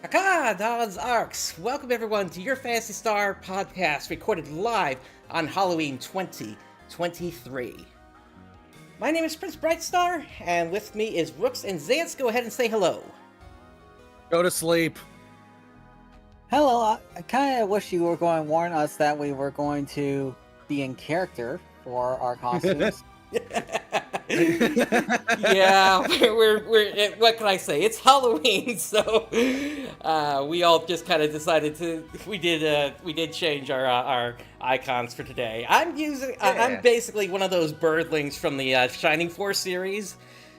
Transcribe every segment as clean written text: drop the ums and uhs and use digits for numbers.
Dawns ARKS! Welcome everyone to your Phantasy Star podcast recorded live on Halloween 2023. My name is PrinceBrightstar, and with me is Rooks and Zance. Go ahead and say hello. Go to sleep. Hello, I kind of wish you were going to warn us that we were going to be in character for our costumes. Yeah, we're what can I say? It's Halloween, so we all just kind of decided to we did change our icons for today. I'm basically one of those birdlings from the Shining Force series.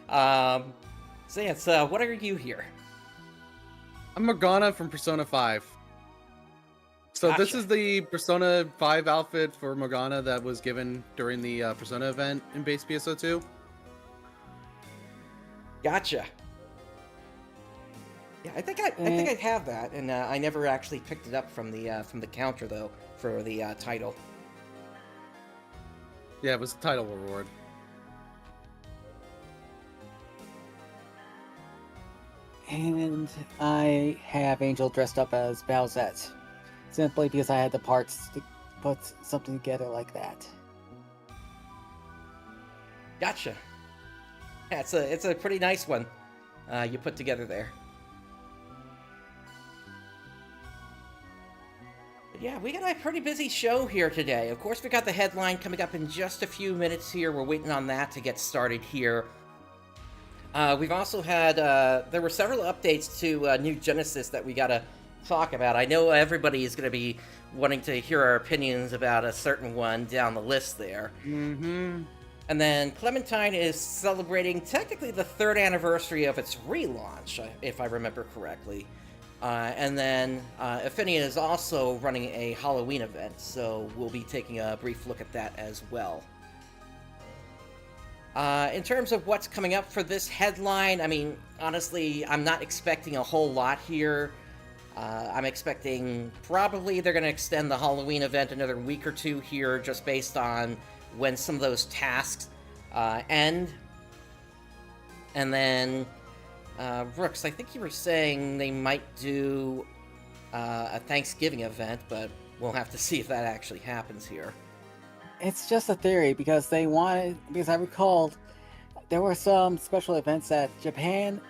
Zance, what are you here? I'm Morgana from Persona 5. So Gotcha. This is the Persona 5 outfit for Morgana that was given during the Persona event in base PSO2. Gotcha. Yeah, I think I have that, and I never actually picked it up from the counter though for the title. Yeah, it was a title reward. And I have Angel dressed up as Bowsette, simply because I had the parts to put something together like that. Gotcha. Yeah, it's a pretty nice one you put together there. But yeah, we got a pretty busy show here today. Of course, we got the headline coming up in just a few minutes here. We're waiting on that to get started here. We've also had there were several updates to New Genesis that we gotta talk about. I know everybody is gonna be wanting to hear our opinions about a certain one down the list there. Mm-hmm. And then Clementine is celebrating technically the 3rd anniversary of its relaunch, if I remember correctly. And then Affinia is also running a Halloween event, so we'll be taking a brief look at that as well. In terms of what's coming up for this headline, I mean, honestly, I'm not expecting a whole lot here. I'm expecting probably they're going to extend the Halloween event another week or two here, just based on when some of those tasks end. And then, Brooks, I think you were saying they might do a Thanksgiving event, but we'll have to see if that actually happens here. It's just a theory because because I recalled there were some special events that Japan,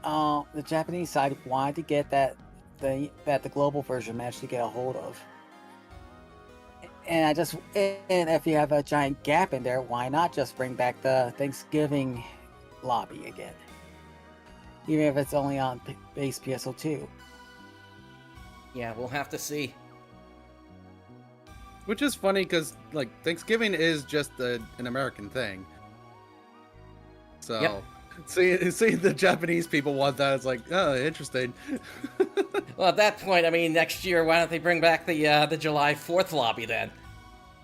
the Japanese side wanted to get that the global version managed to get a hold of. And if you have a giant gap in there, why not just bring back the Thanksgiving lobby again? Even if it's only on base PSO2. Yeah, we'll have to see. Which is funny because like Thanksgiving is just an American thing. So Yep. see the Japanese people want that. It's like, oh, interesting. Well, at that point, I mean, next year, why don't they bring back the July 4th lobby then?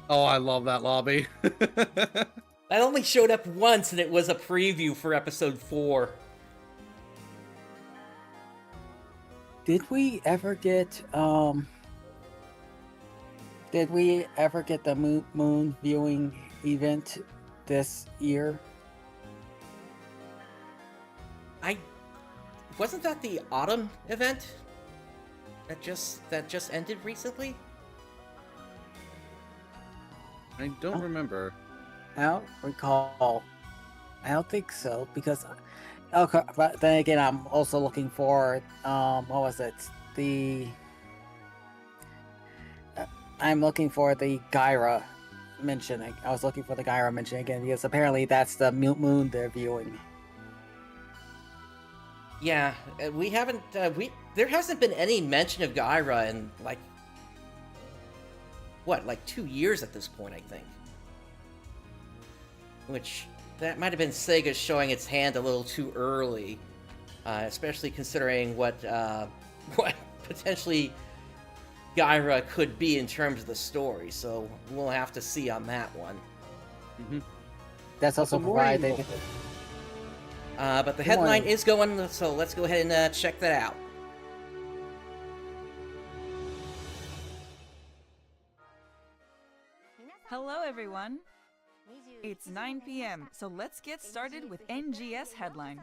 Oh, I love that lobby. That only showed up once, and it was a preview for episode 4. Did we ever get the moon viewing event this year? Wasn't that the autumn event that just ended recently? I don't remember. I don't recall. I don't think so because. Okay, but then again, I'm also looking for what was it? I'm looking for the Gyra mention. I was looking for the Gyra mention again because apparently that's the moon they're viewing. Yeah, we haven't. There hasn't been any mention of Gyra in like 2 years at this point, I think. Which that might have been Sega showing its hand a little too early, especially considering what potentially Gyra could be in terms of the story. So we'll have to see on that one. Mm-hmm. That's also provided. But the headline is going, so let's go ahead and check that out. Hello, everyone. It's 9 p.m., so let's get started with NGS Headline.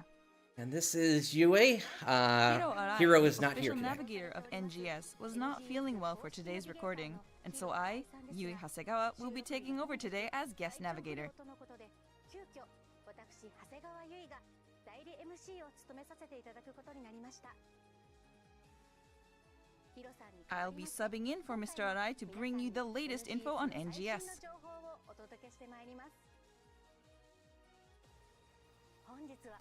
And this is Yui. Arai, Hero is not here official today. navigator of NGS, was not feeling well for today's recording, and so I, Yui Hasegawa, will be taking over today as guest navigator. I'll be subbing in for Mr. Arai to bring you the latest info on NGS.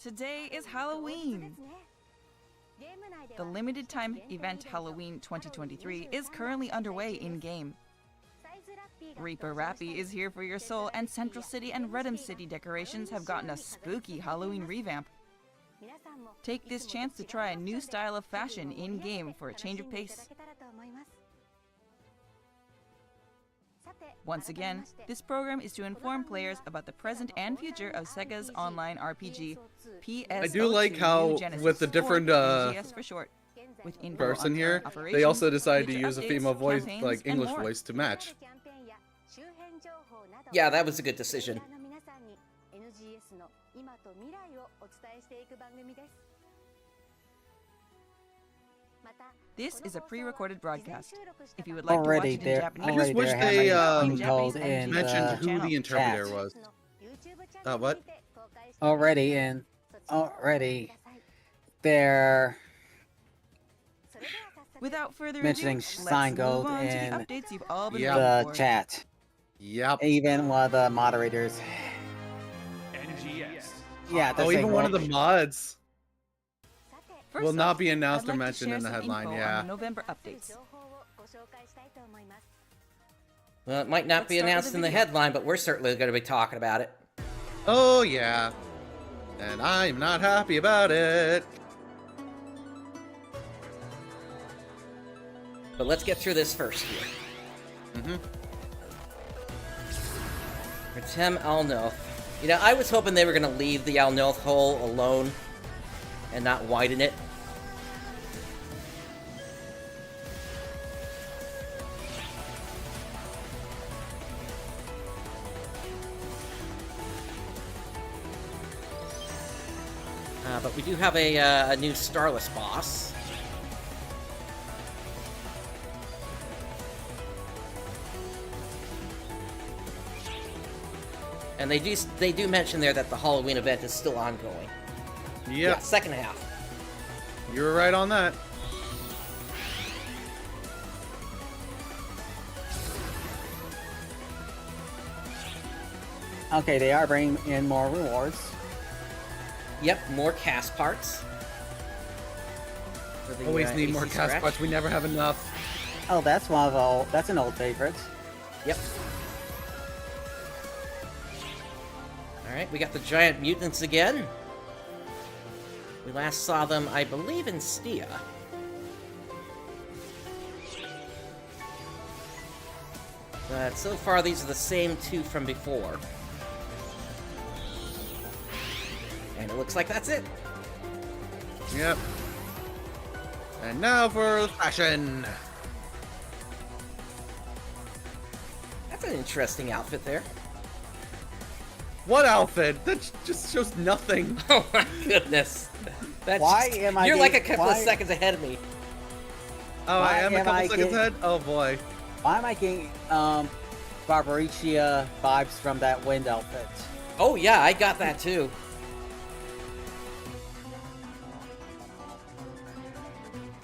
Today is Halloween! The limited time event Halloween 2023 is currently underway in-game. Reaper Rappy is here for your soul, and Central City and Redham City decorations have gotten a spooky Halloween revamp. Take this chance to try a new style of fashion in-game for a change of pace. Once again, this program is to inform players about the present and future of Sega's online RPG, PSO2 I do like how, Genesis, with the different NGS for short, with info person on here, current they also operations, decided to future use a updates, female voice, campaigns, like and English more. voice, to match. Yeah, that was a good decision. This is a pre-recorded broadcast. If you would like Already to watch it in there- Japanese, I just wish there they have in been Japanese told and in mentioned the who the interpreter chat. was. What? Already they're Without further mentioning ado, let's Sign move Gold on to the in updates you've all been Yeah. waiting the for. chat. Yep. Even one of the moderators. NGS. Yeah, they're Oh, saying, even one of well, the mods First will not up, be announced I'd or like to mentioned share in the some headline, info yeah. on the November updates. Well, it might not Let's be start with announced the in the video. headline, but we're certainly going to be talking about it. Oh, yeah. And I'm not happy about it. But let's get through this first here. Artem Alnoth. You know, I was hoping they were going to leave the Alnoth hole alone and not widen it. But we do have a new Starless boss. And they do mention there that the Halloween event is still ongoing. Yep. Yeah, second half. You were right on that. okay, they are bringing in more rewards. Yep, more cast parts. For the, Always need AC more cast scratch. parts. We never have enough. Oh, that's one of the old, that's an old favorite. Yep. Alright, we got the giant mutants again. We last saw them, I believe, in Stia. But so far, these are the same two from before. And it looks like that's it. Yep. And now for fashion. That's an interesting outfit there. What outfit? That just shows nothing. Oh my goodness. That's Why am I You're like a getting- couple of why- seconds ahead of me. Oh, Why I am a am couple I seconds getting- ahead? Oh boy. Why am I getting Barbaricia vibes from that wind outfit? Oh yeah, I got that too.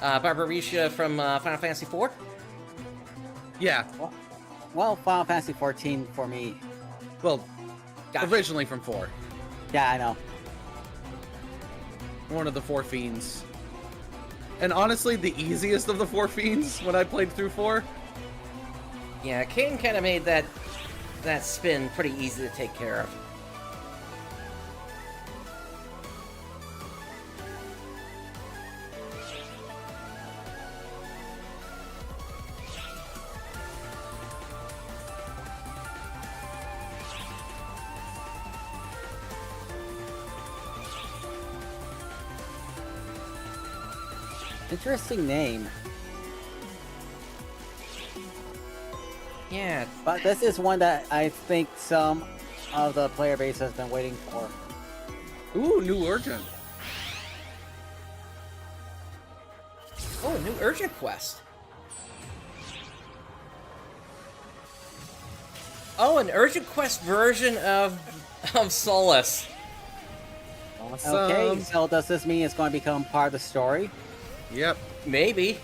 Barbaricia from Final Fantasy IV? Yeah. Well, Final Fantasy 14 for me. Well, Gotcha. originally from 4. Yeah, I know. One of the 4 fiends. And honestly, the easiest of the 4 fiends when I played through 4. Yeah, Kane kind of made that spin pretty easy to take care of. Interesting name. Yeah, But this is one that I think some of the player base has been waiting for. Ooh, new origin. Oh, a new urgent quest. Oh, an urgent quest version of Solace. Awesome. Okay, so does this mean it's going to become part of the story? Yep. Maybe.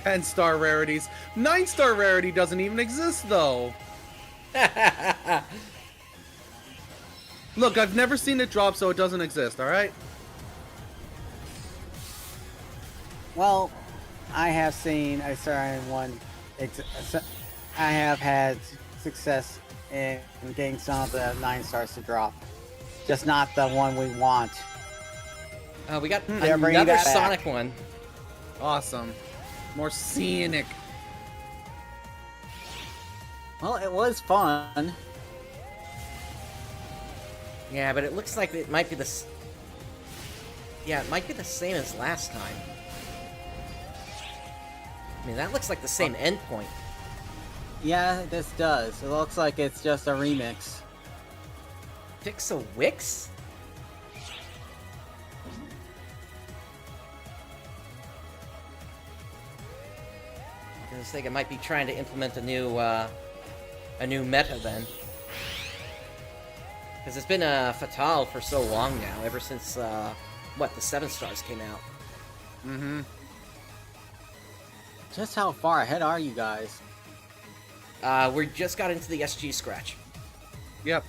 10-star rarities. 9-star rarity doesn't even exist, though. Look, I've never seen it drop, so it doesn't exist, alright? Well, I have seen a certain one. I have had success in getting some of the 9 stars to drop. Just not the one we want. We got They're bringing another that back. Sonic one. Awesome. More scenic. Well, it was fun. Yeah, but it looks like it might be Yeah, it might be the same as last time. I mean, that looks like the same endpoint. Yeah, this does. It looks like it's just a remix. Fix a Wix? I was thinking it might be trying to implement a new meta then. Because it's been Fatale for so long now, ever since, the 7 stars came out. Mm-hmm. Just how far ahead are you guys? We just got into the SG scratch. Yep.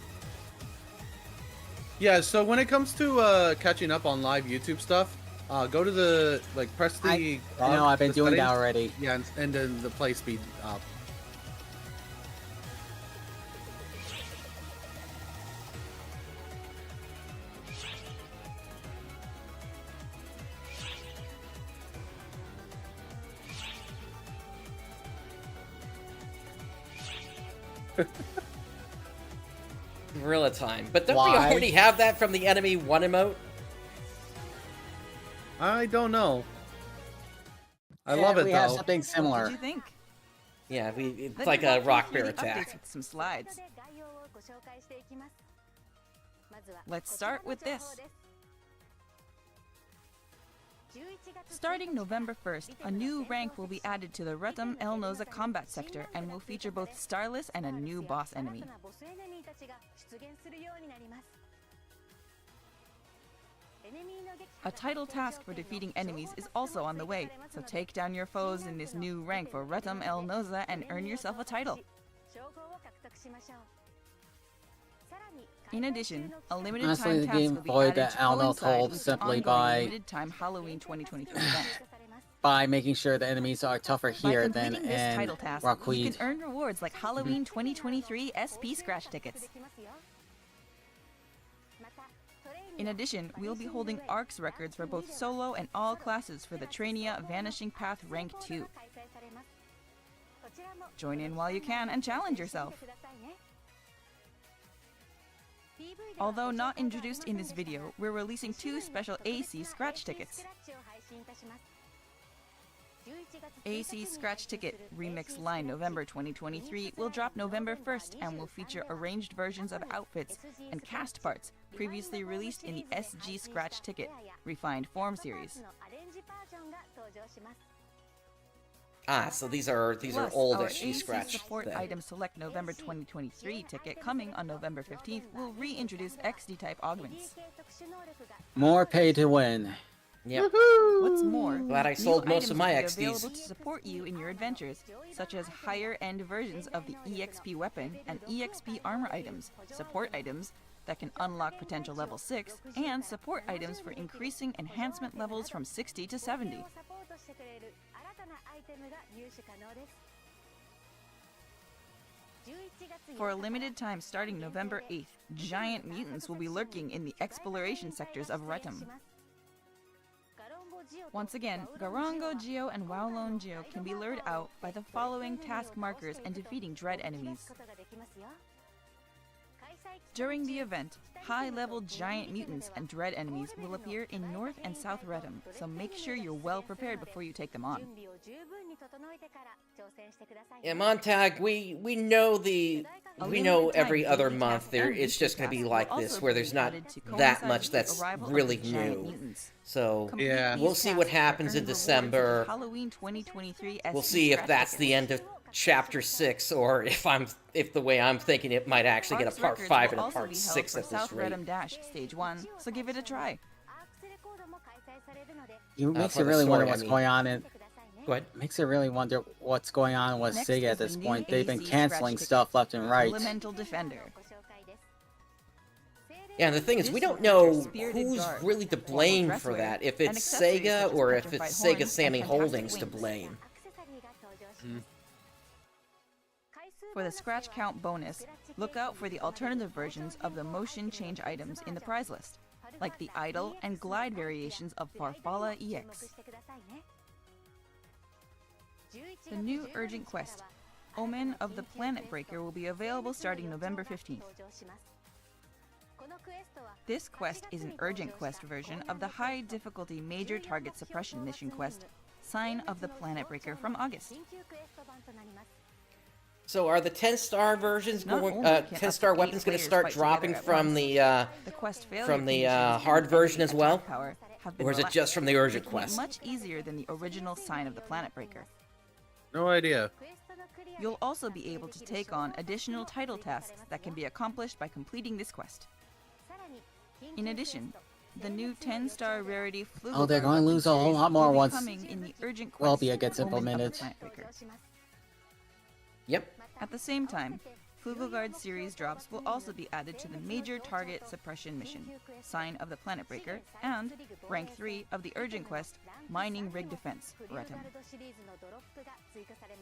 Yeah, so when it comes to catching up on live YouTube stuff, go to the, press the... I know, I've been the doing that settings. already. Yeah, and then the play speed up. Gorilla time. But don't we Why? already have that from the Enemy 1 emote? I don't know. I Yeah, love it, we have though. something What similar. did you think? Yeah, it's Let like me a walk you rock through bear the attack. updates with some slides. Let's start with this. Starting November 1st, a new rank will be added to the Retum El Noza combat sector and will feature both Starless and a new boss enemy. A title task for defeating enemies is also on the way, so take down your foes in this new rank for Retum El Noza and earn yourself a title. In addition, a limited Honestly, time the task game will be avoid added that to Alno coincide told with the simply ongoing by limited time Halloween 2023 event. by making sure the enemies are tougher By here than completing this in title task, you Rockweed. can earn rewards like Halloween 2023 SP scratch tickets. In addition, we'll be holding ARKS records for both solo and all classes for the Trainia Vanishing Path Rank 2. Join in while you can and challenge yourself. Although not introduced in this video, we're releasing 2 special AC scratch tickets. AC Scratch Ticket Remix Line November 2023 will drop November 1st and will feature arranged versions of outfits and cast parts previously released in the SG Scratch Ticket Refined Form series. Ah, so these are Plus, old our SG AC scratch Support thing. Item Select November 2023 ticket coming on November 15th will reintroduce XD-type augments. More pay to win. Yep. What's more, Glad I new sold most of items my will be XDs. available to support you in your adventures, such as higher-end versions of the EXP weapon and EXP armor items, support items that can unlock potential level 6, and support items for increasing enhancement levels from 60 to 70. For a limited time starting November 8th, giant mutants will be lurking in the exploration sectors of Retum. Once again, Garango Geo and Wowlone Geo can be lured out by the following task markers and defeating dread enemies. During the event, high-level giant mutants and dread enemies will appear in North and South Retum, so make sure you're well prepared before you take them on. Yeah, Montag, we know every other month there it's just going to be like this, where there's not that much that's really new. So Yeah. we'll see what happens in December. Halloween 2023 We'll see if that's the end of Chapter 6, or if the way I'm thinking it might actually get a Part 5 and a Part 6 at this rate. Redham Dash Stage 1, so give it a try. It makes for you the really wonder story, I what's mean. going on in. Go ahead. Makes you really wonder what's going on with Next Sega is at the this new point. They've been AC canceling scratch stuff left and right. Elemental Defender. Yeah, and the thing is, This we don't will know feature Spirited who's Guard, really to formal blame for dresswear, that. If and it's accessories Sega such as or if petrified it's horns Sega and Sammy fantastic Holdings to wings. blame. For the scratch count bonus, look out for the alternative versions of the motion change items in the prize list, like the idle and glide variations of Farfalla EX. The new urgent quest, Omen of the Planet Breaker, will be available starting November 15th. This quest is an urgent quest version of the high difficulty major target suppression mission quest, Sign of the Planet Breaker, from August. So are the 10-star versions Not going? only can up to 10-star 8 weapons going to players start fight dropping together at from once. the The quest failure from the conditions and hard version as attack well, power have been or is it relaxed, just from the urgent making it quest? much easier than the original Sign of the Planet Breaker. No idea. You'll also be able to take on additional title tasks that can be accomplished by completing this quest. In addition, the new 10-star rarity Flugelgar Oh, they're going to weapon lose a whole series lot more will be once coming in the urgent quest, Welbia gets Omen of the implemented. Planet Breaker. Yep. At the same time, Flugelguard series drops will also be added to the major target suppression mission, Sign of the Planet Breaker, and rank 3 of the urgent quest, Mining Rig Defense, Retem.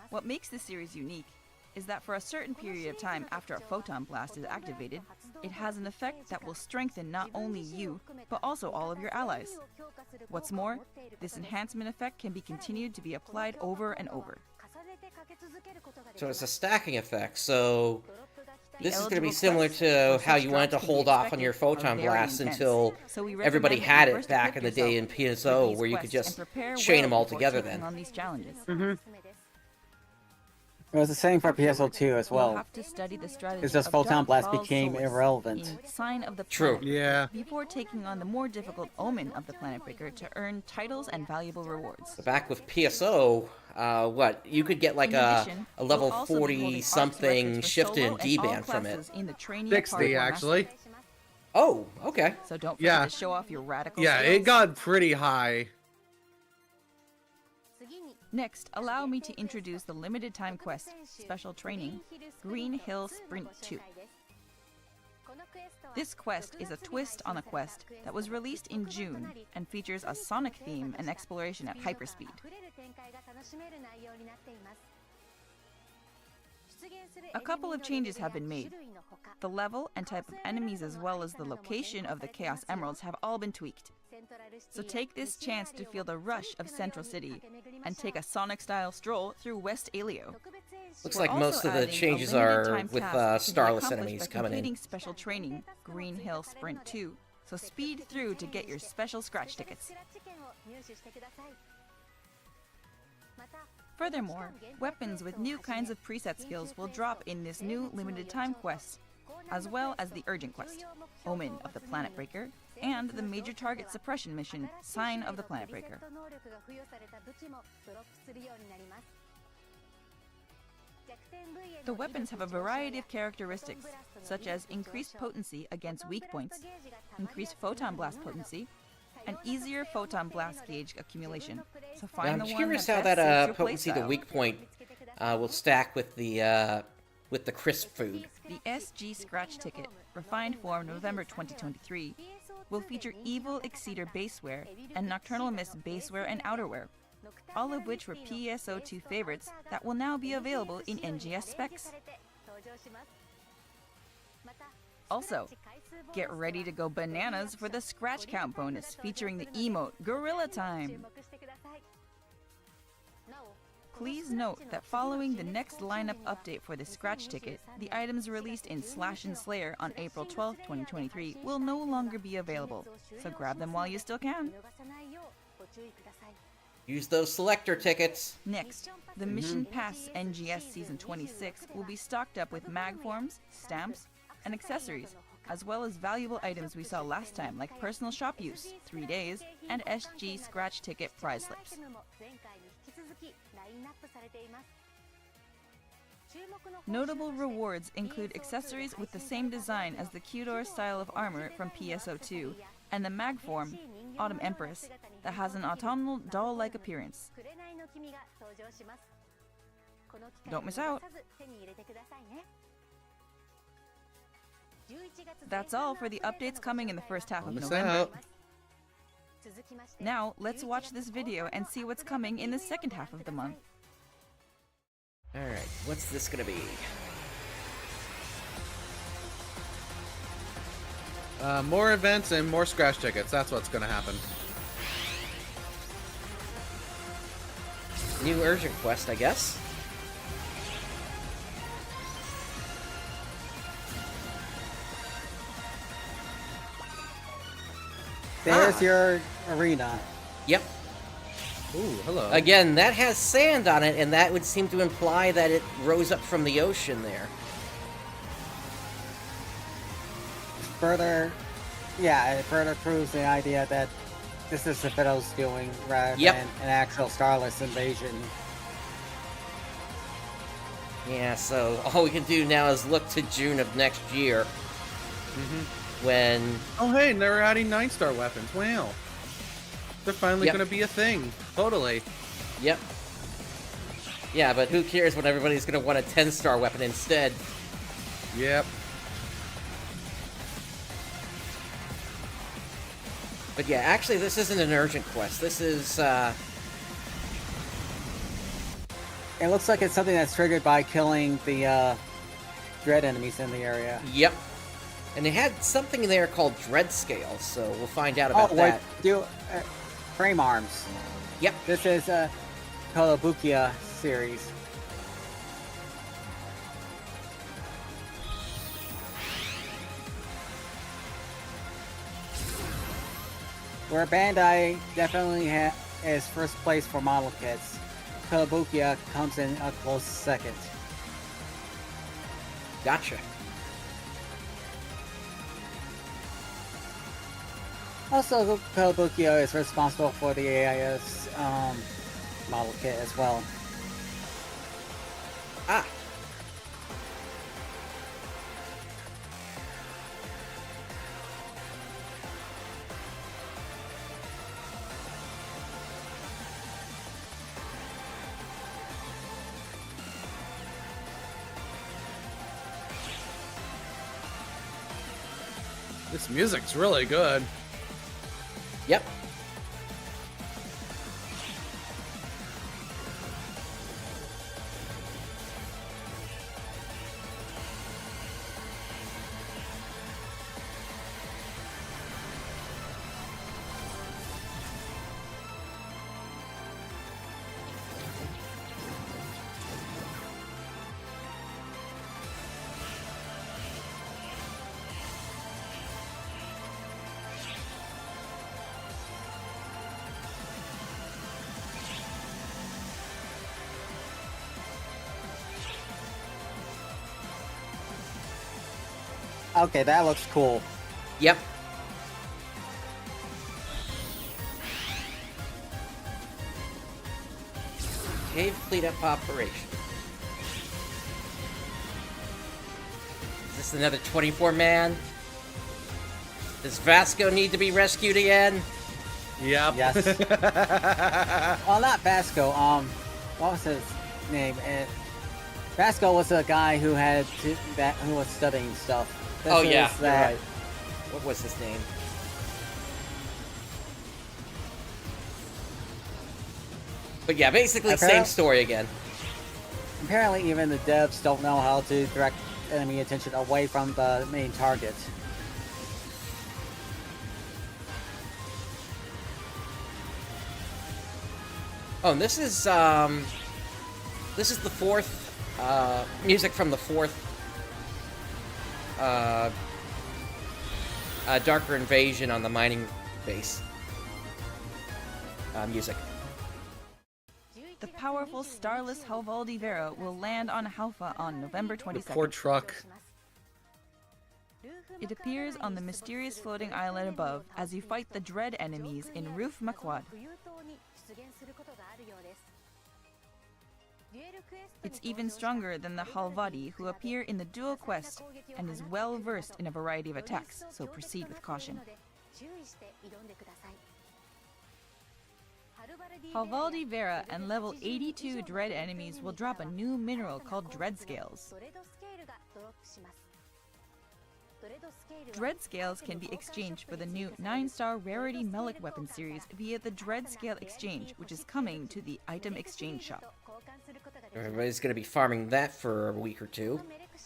What makes this series unique is that for a certain period of time after a photon blast is activated, it has an effect that will strengthen not only you, but also all of your allies. What's more, this enhancement effect can be continued to be applied over and over. So it's a stacking effect. So this is going to be eligible similar quests to for how such you wanted to drops can be hold off on your expected are photon very blasts intense. until So we everybody recommend that had you it first back equip in the day in yourself with PSO, these where you could quests just and prepare chain well them all before together taking then. on these challenges. It was the same for PSO2 as You'll well. have to study the strategy It's just of Photon Dark Blast Falls became Solace irrelevant. in Sign of the True. Planet Breaker Yeah. before taking on the more difficult Omen of the Planet Breaker to earn titles and valuable rewards. Back with PSO, what you could get like In a addition, level we'll also be holding 40 ARKS something records for shifted solo and and all D-band from it. classes in the trainee 60 hardcore actually. master. Oh, okay. So don't forget Yeah. to show off your radical Yeah, skills. it got pretty high. Next, allow me to introduce the limited time quest, Special Training, Green Hill Sprint 2. This quest is a twist on a quest that was released in June and features a Sonic theme and exploration at hyperspeed. A couple of changes have been made. The level and type of enemies as well as the location of the Chaos Emeralds have all been tweaked. So take this chance to feel the rush of Central City and take a Sonic-style stroll through West Alio. Looks We're like also most of the adding a changes limited are time with task to be starless accomplished enemies by coming completing in. Special Training, Green Hill Sprint 2, so speed through to get your special scratch tickets. Furthermore, weapons with new kinds of preset skills will drop in this new limited time quest, as well as the urgent quest, Omen of the Planet Breaker, and the major target suppression mission, Sign of the Planet Breaker. The weapons have a variety of characteristics, such as increased potency against weak points, increased photon blast potency, and easier photon blast gauge accumulation. So Yeah, find I'm the one curious that how best that suits your potency to playstyle. weak point will stack with the crisp food. The SG Scratch Ticket, refined for November 2023, will feature Evil Exceeder baseware and Nocturnal Mist baseware and outerwear, all of which were PSO2 favorites that will now be available in NGS specs. Also, get ready to go bananas for the Scratch Count bonus featuring the emote Gorilla Time. Please note that following the next lineup update for the Scratch Ticket, the items released in Slash and Slayer on April 12, 2023 will no longer be available, so grab them while you still can. Use those selector tickets. Next, the Mission Pass NGS Season 26 will be stocked up with mag forms, stamps, and accessories, as well as valuable items we saw last time like personal shop use, 3 days, and SG scratch ticket prize slips. Notable rewards include accessories with the same design as the Kyudor style of armor from PSO2, and the mag form, Autumn Empress, that has an autumnal doll-like appearance. Don't miss out! That's all for the updates coming in the first half of November. Now, let's watch this video and see what's coming in the second half of the month. Alright, what's this gonna be? More events and more scratch tickets. That's what's gonna happen. New urgent quest, I guess. There's your arena. Yep. Ooh, hello. Again, that has sand on it, and that would seem to imply that it rose up from the ocean there. Further, yeah, it further proves the idea that this is the Fiddle's doing rather Yep. than an actual Starless invasion. Yeah, so all we can do now is look to June of next year. When... Oh, hey, and they're adding 9-star weapons. Wow. They're finally Yep. gonna be a thing. Totally. Yep. Yeah, but who cares when everybody's gonna want a 10-star weapon instead? Yep. But yeah, actually, this isn't an urgent quest. This is, It looks like it's something that's triggered by killing the dread enemies in the area. Yep. And they had something in there called Dread Scale, so we'll find out about that. Frame arms. Yep. This is a Kolobukia series. Where Bandai definitely is first place for model kits, Kolobukia comes in a close second. Gotcha. Also, Kolobukia is responsible for the AIS model kit as well. Ah. This music's really good. Yep. Okay, that looks cool. Yep. Cave fleet up operation. Is this another 24-man? Does Vasco need to be rescued again? Yep. Yes. Well, not Vasco. What was his name? Vasco was a guy who who was studying stuff. This Oh yeah, is you're that- right. What was his name? But yeah, basically same story again. Apparently, even the devs don't know how to direct enemy attention away from the main target. Oh, and this is the fourth music from the fourth Darker Invasion on the mining base music. The powerful starless Halvaldi Vera will land on Halfa on November The 22nd. poor truck. It appears on the mysterious floating island above as you fight the dread enemies in Roof Makwad. It's even stronger than the Halvadi, who appear in the dual quest, and is well versed in a variety of attacks, so proceed with caution. Halvaldi Vera and level 82 dread enemies will drop a new mineral called Dread Scales. Dread Scales can be exchanged for the new 9-star Rarity Melik weapon series via the Dread Scale Exchange, which is coming to the item exchange shop. Everybody's going to be farming that for a week or two.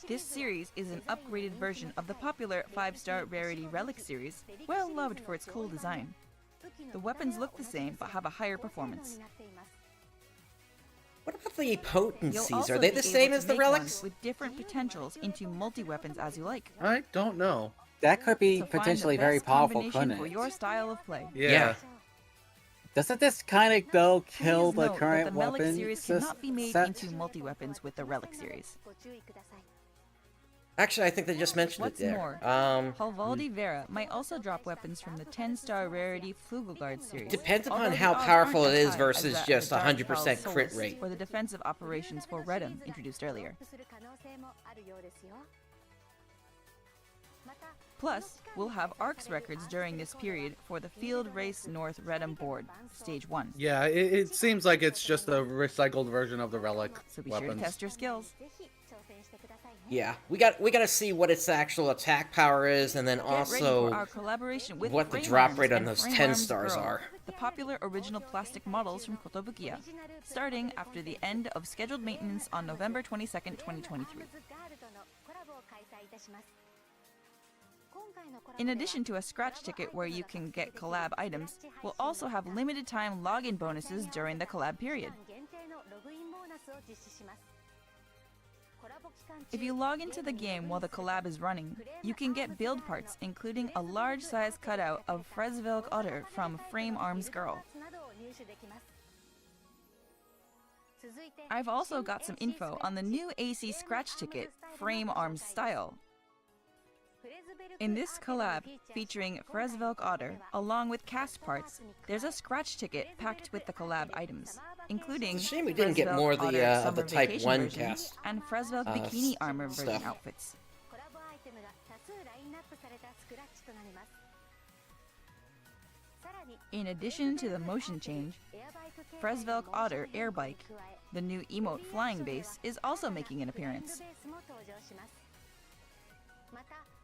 This series is an upgraded version of the popular 5-star Rarity Relic series, well loved for its cool design. The weapons look the same but have a higher performance. What about the You'll potencies? also Are they be the able same to as the make relics? ones with different potentials into multi-weapons as you like. I don't know. That could be So find the potentially very best powerful, combination couldn't for it? your style of play. Yeah. Doesn't this kind of go kill Please the note current that the Melik weapon series cannot be made set? into multi-weapons with the Relic series. Actually, I think they just mentioned What's it there. more, Halvaldi Vera might also drop weapons from the 10-star Rarity Flugelguard series. Depends upon although the how odds powerful aren't it as is high versus as that just of the 100% Dark crit Pulse rate. or the defensive operations for Redum introduced earlier. Plus, we'll have ARKS records during this period for the Field Race North Redum board, Stage 1. Yeah, it seems like it's just a recycled version of the relic So be sure to weapons. test your skills. Yeah, we got to see what its actual attack power is, and then Get ready also for our collaboration with what the Frame drop Arms rate on and those Frame 10 Arms stars Girl, are. the popular original plastic models from Kotobukiya, starting after the end of scheduled maintenance on November 22nd, 2023. In addition to a scratch ticket where you can get collab items, we'll also have limited time login bonuses during the collab period. If you log into the game while the collab is running, you can get build parts including a large size cutout of Fresvelk Otter from Frame Arms Girl. I've also got some info on the new AC scratch ticket, Frame Arms Style. In this collab, featuring Fresvelk Otter, along with cast parts, there's a scratch ticket packed with the collab items, including It's a shame we didn't get Fresvelk more of the, Otter of the Summer Type Vacation 1 version cast, and Fresvelk Bikini Armor version stuff. outfits. In addition to the motion change, Fresvelk Otter Air Bike, the new emote flying base, is also making an appearance.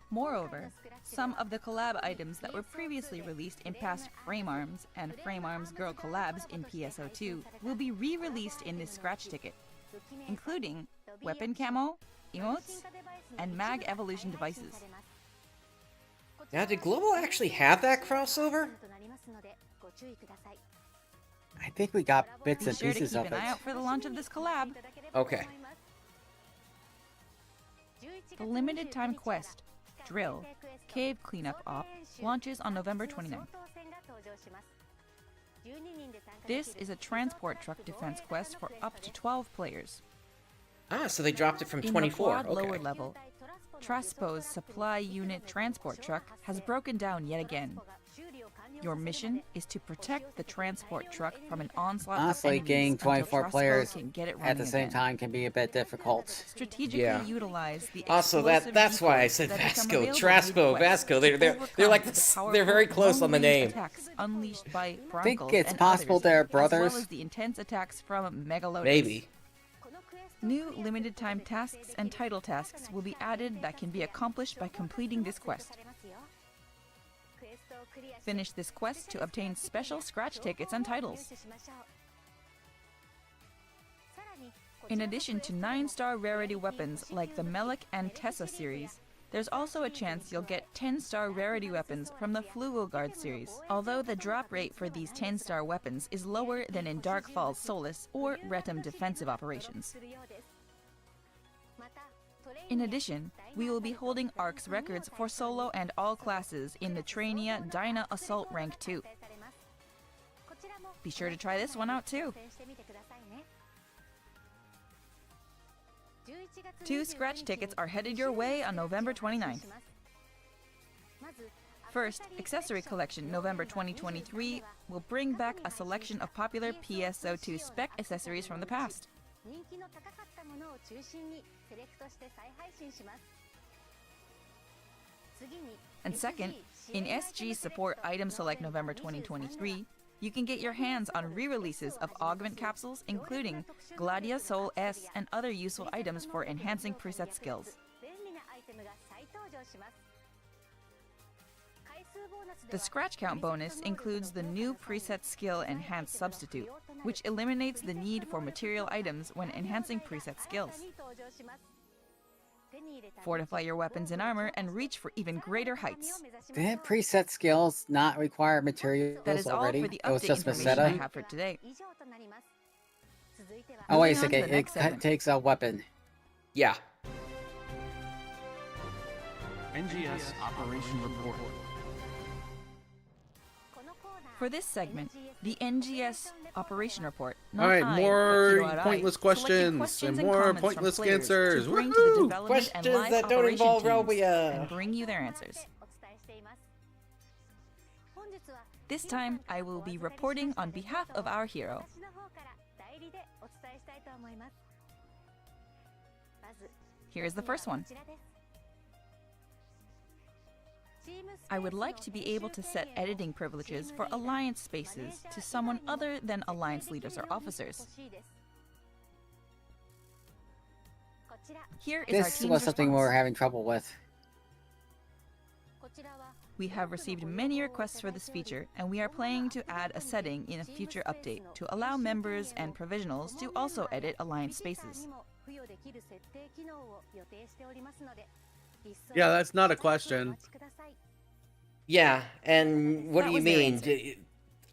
Moreover, some of the collab items that were previously released in past Frame Arms and Frame Arms Girl collabs in PSO2 will be re-released in this scratch ticket, including weapon camo, emotes, and mag evolution devices. Now, did Global actually have that crossover? I think we got bits Be and sure to pieces keep of an it. eye out for the launch of this collab. Okay. The limited time quest, Drill, Cave Cleanup Op, launches on November 29th. This is a transport truck defense quest for up to 12 players. Ah, so they dropped it from In 24. the quad Okay. lower level, Traspo's supply unit transport truck has broken down yet again. Your mission is to protect the transport truck from an onslaught Honestly, of enemies getting until 24 Traspo players can get it at running the same again. time can be a bit difficult. Strategically Yeah. utilize the Also, explosive that's why I decoys said that become Vasco, available Traspo, mid-quest Vasco. to They're overcome like the this. powerful They're very close on the long-range name. attacks unleashed by I think Broncos it's and possible others, they're as well brothers. as the intense attacks from Megalotus. Maybe. New limited time tasks and title tasks will be added that can be accomplished by completing this quest. Finish this quest to obtain special scratch tickets and titles. In addition to 9-star rarity weapons like the Melik and Tessa series, there's also a chance you'll get 10-star rarity weapons from the Flugelguard series, although the drop rate for these 10-star weapons is lower than in Dark Falls Solus or Retum defensive operations. In addition, we will be holding ARKS records for solo and all classes in the Trainia Dyna Assault Rank 2. Be sure to try this one out too. 2 scratch tickets are headed your way on November 29th. First, Accessory Collection November 2023 will bring back a selection of popular PSO2 spec accessories from the past. And second, in SG Support Item Select November 2023, you can get your hands on re-releases of augment capsules, including Gladia Soul S and other useful items for enhancing preset skills. The scratch count bonus includes the new preset skill Enhance Substitute, which eliminates the need for material items when enhancing preset skills. Fortify your weapons and armor and reach for even greater heights. Didn't preset skills not require materials That is all already? for the It was update just information I Meseta? have for today. Oh, wait a Moving on to second. the next segment. Takes a weapon. Yeah. NGS Operation Report. For this segment, the NGS Operation Report. All right, not I, more but Kiro Arai, pointless selected questions and and more comments from pointless players answers. to bring to the Woohoo! development and Questions live that don't operation involve teams Robia. and bring you their answers. This time, I will be reporting on behalf of our hero. Here is the first one. I would like to be able to set editing privileges for Alliance spaces to someone other than Alliance leaders or officers. Here is our This team's was something we were response. having trouble with. We have received many requests for this feature, and we are planning to add a setting in a future update to allow members and provisionals to also edit Alliance spaces. Yeah, that's not a question. Yeah, and what That do you was their mean? answer.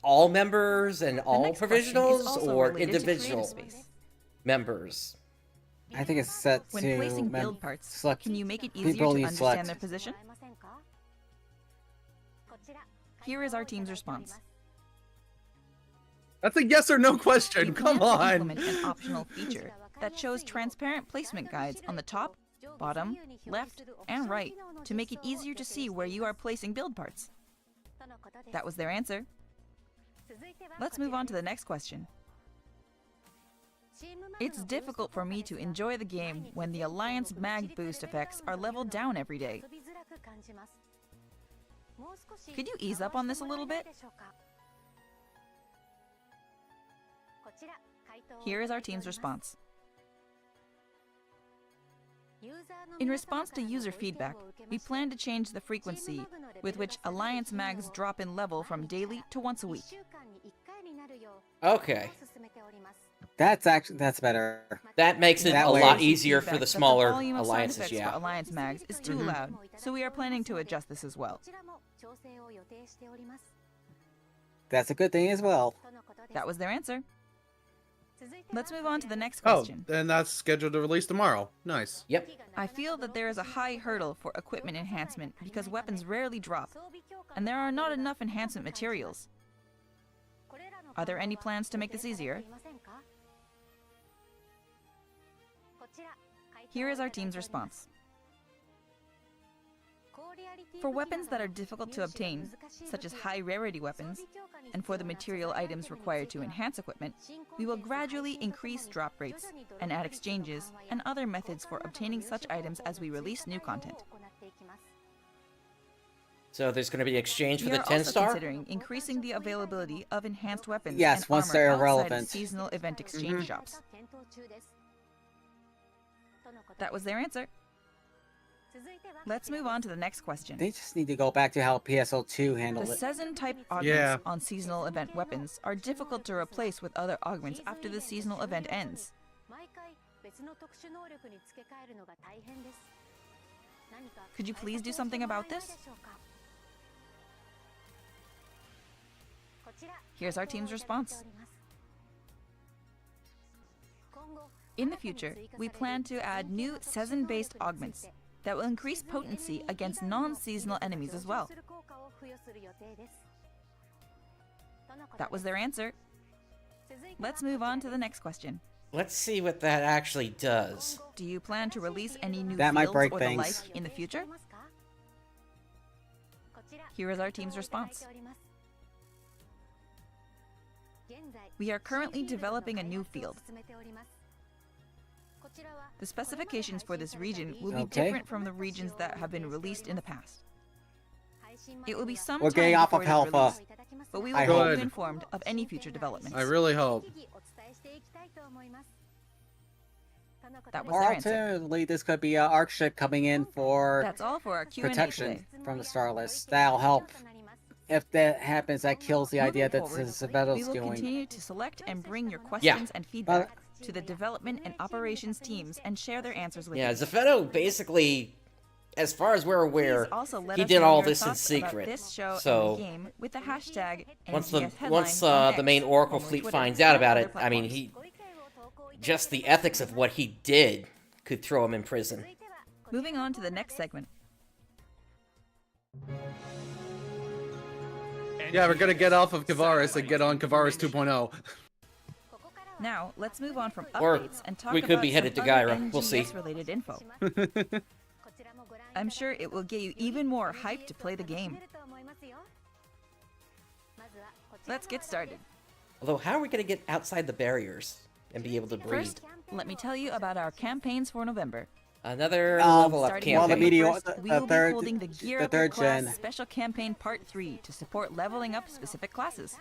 All members and The all next question is provisionals also or related to individual creative space. members? I think it's set When to placing build parts, select can you make it easier people to you understand select. their position? Here is our team's response. That's a yes or no question. We Come plan to on. implement an optional feature that shows transparent placement guides on the top, bottom, left, and right to make it easier to see where you are placing build parts. That was their answer. Let's move on to the next question. It's difficult for me to enjoy the game when the Alliance mag boost effects are leveled down every day. Could you ease up on this a little bit? Here is our team's response. In response to user feedback, we plan to change the frequency with which Alliance mags drop in level from daily to once a week. Okay. That's better. That makes it That a way- lot easier for Feedback the that smaller volume of sound alliances, effects yeah. for Alliance mags is too Mhm. loud, so we are planning to adjust this as well. That's a good thing as well. That was their answer. Let's move on to the next Oh, question. then that's scheduled to release tomorrow. Nice. Yep. I feel that there is a high hurdle for equipment enhancement because weapons rarely drop, and there are not enough enhancement materials. Are there any plans to make this easier? Here is our team's response. For weapons that are difficult to obtain, such as high rarity weapons, and for the material items required to enhance equipment, we will gradually increase drop rates and add exchanges and other methods for obtaining such items as we release new content. So there's going to be exchange for We the are 10 also star? considering increasing the availability of enhanced weapons Yes, and once armor they're outside of irrelevant. seasonal event exchange shops. That was their answer. Let's move on to the next question. They just need to go back to how PSO2 The handled it. Season-type augments Yeah. on seasonal event weapons are difficult to replace with other augments after the seasonal event ends. Could you please do something about this? Here's our team's response. In the future, we plan to add new season-based augments that will increase potency against non-seasonal enemies as well. That was their answer. Let's move on to the next question. Let's see what that actually does. Do you plan to release any new That might fields break or things. the like in the future? Here is our team's response. We are currently developing a new field. The specifications for this region will be Okay. different from the regions that have been released in the past. It will be some We're time getting off before of it is Alpha. released, but we will I keep hope. you informed of any future developments. I really hope. That was Or their answer. alternatively, this could be an ARC ship coming in for That's all for our Q&A protection today. from the Star List. That'll help. If that happens, that kills the idea that Moving this forward, we is will doing. continue to select and bring your questions and feedback But- to the development and operations teams and share their answers with Yeah, you. Zephetto basically, as far as we're aware, Please also let he us did know all your this in thoughts about secret. this show So and the game with the hashtag once NGS the Headline on the main X, Oracle formerly fleet Twitter, finds out and about other it, I mean, platforms. just the ethics of what he did could throw him in prison. Moving on to the next segment. Yeah, we're gonna get off of Kavaris and get on Kavaris 2.0. Now, let's move on from Or updates and talk we could about be headed some to other Gyra. We'll see. NGS-related info. I'm sure it will get you even more hyped to play the game. Let's get started. Although, how are we going to get outside the barriers and be able to breathe? First, let me tell you about our campaigns for November. Another level up Starting Well, the campaign. Meteor- first, we the will third- be holding the Gear the Up Your third Class gen. Special Campaign Part 3 to support leveling up specific classes.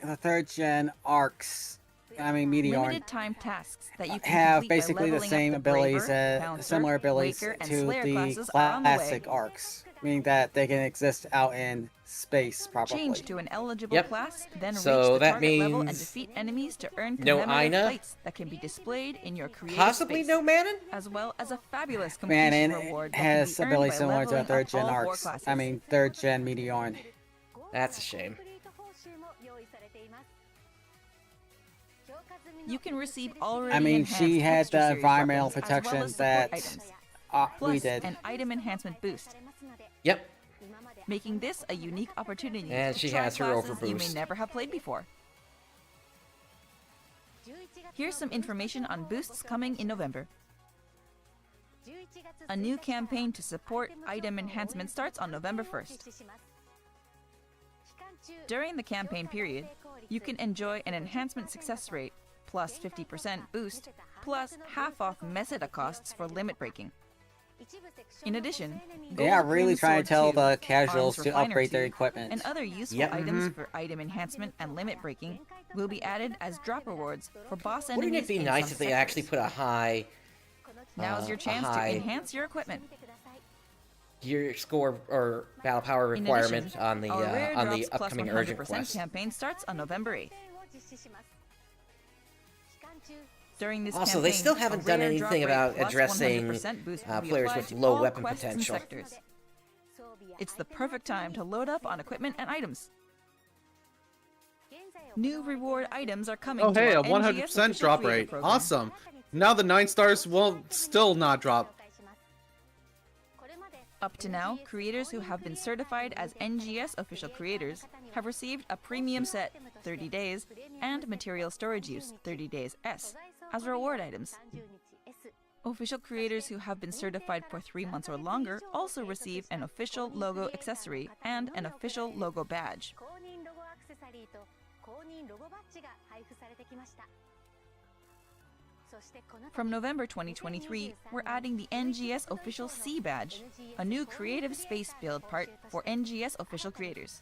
The third gen ARCs, Meteor, Limited time tasks that you can have complete by basically the leveling up same abilities, Braver, Bouncer, similar abilities Waker, and to Slayer the classes are on the way. classic ARCs, meaning that they can exist out in space, probably. Change to an eligible Yep. class, then So reach the that target level and means defeat enemies to earn no commemorative Aina? plates that can be displayed in your creative Possibly space, no Manon? as well as a fabulous completion Manon reward that has can be earned abilities by similar to the leveling third up gen all 4 ARCs. classes. Third gen Meteor. That's a shame. You can receive already enhanced she had extra the series environmental weapons, as well protection as support that items, we plus did. an item enhancement boost, Yep. making this a unique opportunity And to she try has her classes you may overboost. never have played before. Here's some information on boosts coming in November. A new campaign to support item enhancement starts on November 1st. During the campaign period, you can enjoy an enhancement success rate, plus 50% boost, plus half off Meseta costs for limit breaking. In addition, They are Gold really Plume trying to Sword tell 2, the casuals Arms to Refiner upgrade their 2, equipment. and other useful Yep. items for item enhancement and limit breaking will be added as drop rewards for boss enemies. Wouldn't it be in nice some if they sectors. actually put a high Now's your chance high to enhance your equipment. gear score or battle power In requirement addition, on the our Rare on the Drops plus upcoming 100% urgent quest? campaign starts on November 8th. During this Also, campaign, they still haven't a done rare anything drop rate about plus addressing 100% boost will be players applied with to low all weapon quests and potential. sectors. It's the perfect time to load up on equipment and items. New reward items are coming Oh to hey, our a NGS 100% official drop creator rate. program. Awesome. Now the 9 stars will still not drop. Up to now, creators who have been certified as NGS official creators have received a premium set 30 days and material storage use 30 days S as reward items. Official creators who have been certified for 3 months or longer also receive an official logo accessory and an official logo badge. From November 2023, we're adding the NGS Official C Badge, a new creative space build part for NGS official creators.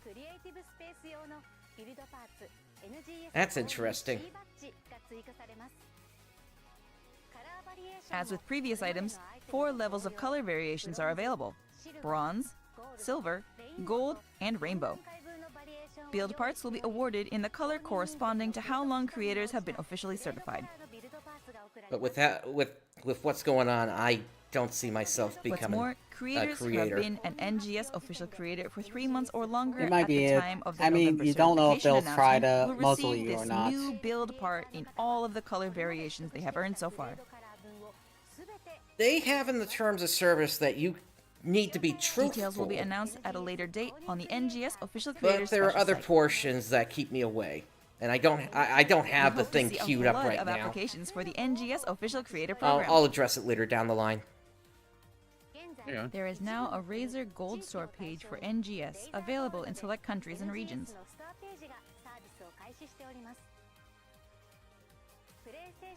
That's interesting. As with previous items, 4 levels of color variations are available: bronze, silver, gold, and rainbow. Build parts will be awarded in the color corresponding to how long creators have been officially certified. But with what's going on, I don't see myself What's becoming more, creators who have creator. been an NGS official creator for 3 months or longer It might at be the it. time of the I mean, November you don't know if certification they'll try to announcement will muzzle receive you or this not. new build part in all of the color variations they have earned so far. They have in the terms of service that you need to be truthful. Details will be announced at a later date on the NGS official But creators there are special other site. portions that keep me away. and I don't have the We hope to thing see a queued up flood right of now. applications for the NGS official creator I'll, program. I'll address it later down the line. Yeah. There is now a Razer Gold Store page for NGS available in select countries and regions.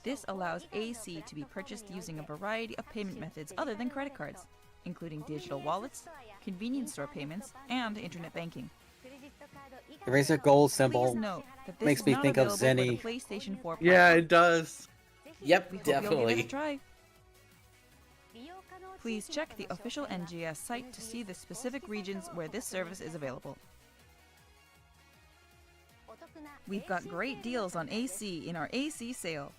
This allows AC to be purchased using a variety of payment methods other than credit cards, including digital wallets, convenience store payments, and internet banking. The Razer Gold Please symbol note that this makes is me not think of available Zenny. for the PlayStation 4 Yeah, platform. it does. Yep, We hope you'll give it a definitely. try. Please check the official NGS site to see the specific regions where this service is available. We've got great deals on AC in our AC sale.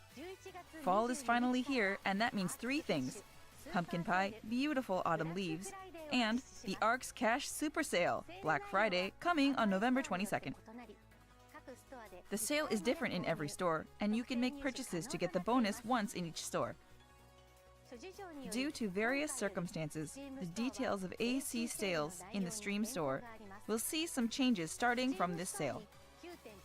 Fall is finally here, and that means 3 things: pumpkin pie, beautiful autumn leaves, and the ARKS Cash Super Sale, Black Friday, coming on November 22nd. The sale is different in every store, and you can make purchases to get the bonus once in each store. Due to various circumstances, the details of AC sales in the Stream Store will see some changes starting from this sale.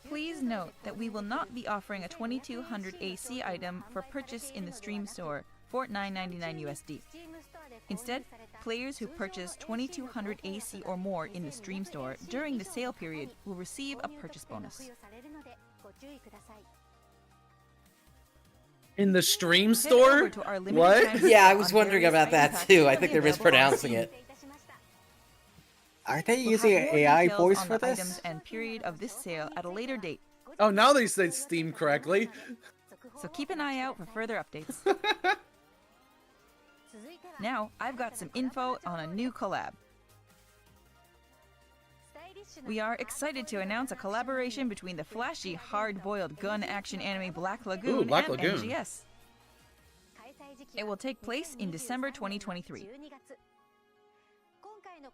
Please note that we will not be offering a 2200 AC item for purchase in the Stream Store for $9.99 USD. Instead, players who purchase 2200 AC or more in the Stream Store during the sale period will receive a purchase bonus. In the stream Head store? over to our limited What? time Yeah, I sale was on wondering various about that item too. I packs think they're available on mispronouncing Steam. it. Are they We'll using have an more AI details voice on for the this? items and period of this sale at a later date, Oh, now they say Steam correctly. so keep an eye out for further updates. Now, I've got some info on a new collab. We are excited to announce a collaboration between the flashy, hard-boiled gun action anime Black Lagoon Black and Lagoon. NGS. It will take place in December 2023.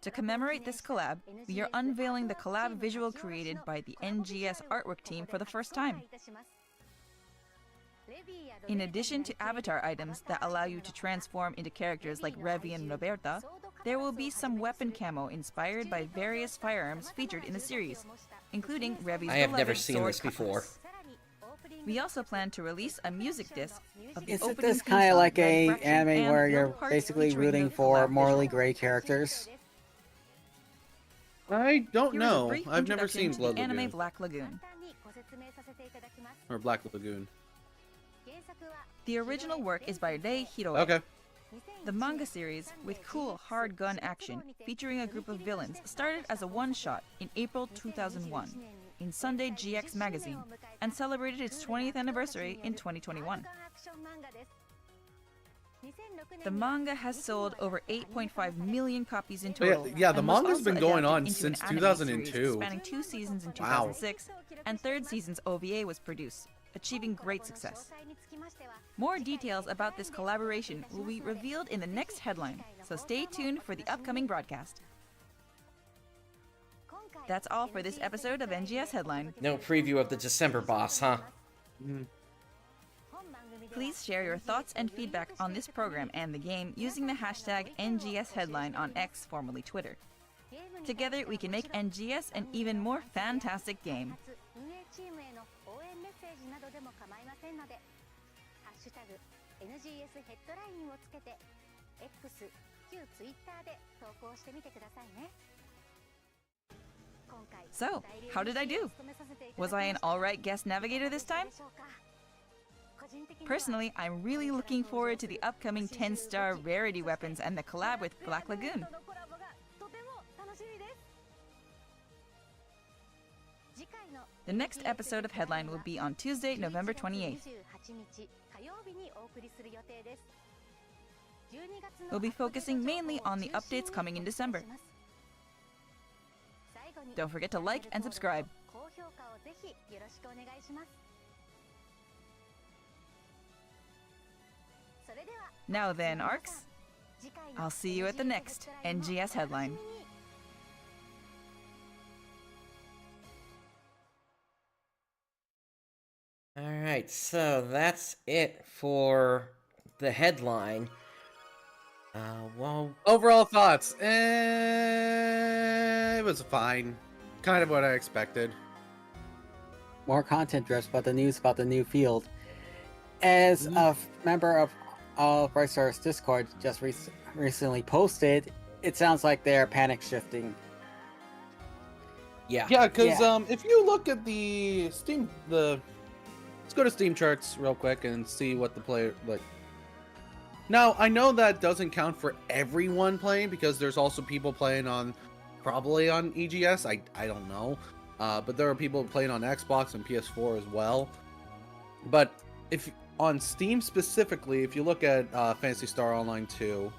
To commemorate this collab, we are unveiling the collab visual created by the NGS artwork team for the first time. In addition to avatar items that allow you to transform into characters like Revi and Roberta, there will be some weapon camo inspired by various firearms featured in the series, including Revi's I have never beloved seen sword this before. cutlass. We also plan to release a music disc of the Isn't opening this theme kind of song, like Red a Fraction, anime and where film you're parts basically featuring the rooting for collab morally visual? gray characters? I don't Here is a know. brief I've never introduction seen to Blood the anime Lagoon. Black Lagoon. Or Black Lagoon. The original work is by Rei Hiroe. Okay. The manga series, with cool hard gun action featuring a group of villains, started as a one-shot in April 2001 in Sunday GX magazine and celebrated its 20th anniversary in 2021. The manga has sold over 8.5 million copies in Oh, yeah, total. yeah, the and was manga's also been going adapted on into since an anime 2002. series spanning 2 seasons in Wow. 2006, and 3rd season's OVA was produced, achieving great success. More details about this collaboration will be revealed in the next headline, so stay tuned for the upcoming broadcast. That's all for this episode of NGS Headline. No preview of the December boss, huh? Please share your thoughts and feedback on this program and the game using the hashtag NGS Headline on X, formerly Twitter. Together, we can make NGS an even more fantastic game. NGS Headline をつけて X、旧 Twitter で投稿してみてくださいね。 So, how did I do? Was I an alright guest navigator this time? Personally, I'm really looking forward to the upcoming 10-star rarity weapons and the collab with Black Lagoon. The next episode of Headline will be on Tuesday, November 28th. We'll be focusing mainly on the updates coming in December. Don't forget to like and subscribe. Now then, ARKS, I'll see you at the next NGS Headline. Alright, so that's it for the headline. Well, Overall thoughts. It was fine. Kind of what I expected. more content drips about the news about the new field. As a member of Brightstar's Discord just recently posted, it sounds like they're panic shifting. Yeah. Yeah, because Yeah. if you look at the Steam, let's go to Steam charts real quick and see what the player like. Now I know that doesn't count for everyone playing because there's also people playing on, probably on EGS. I don't know, but there are people playing on Xbox and PS4 as well. But if on Steam specifically, if you look at Phantasy Star Online 2.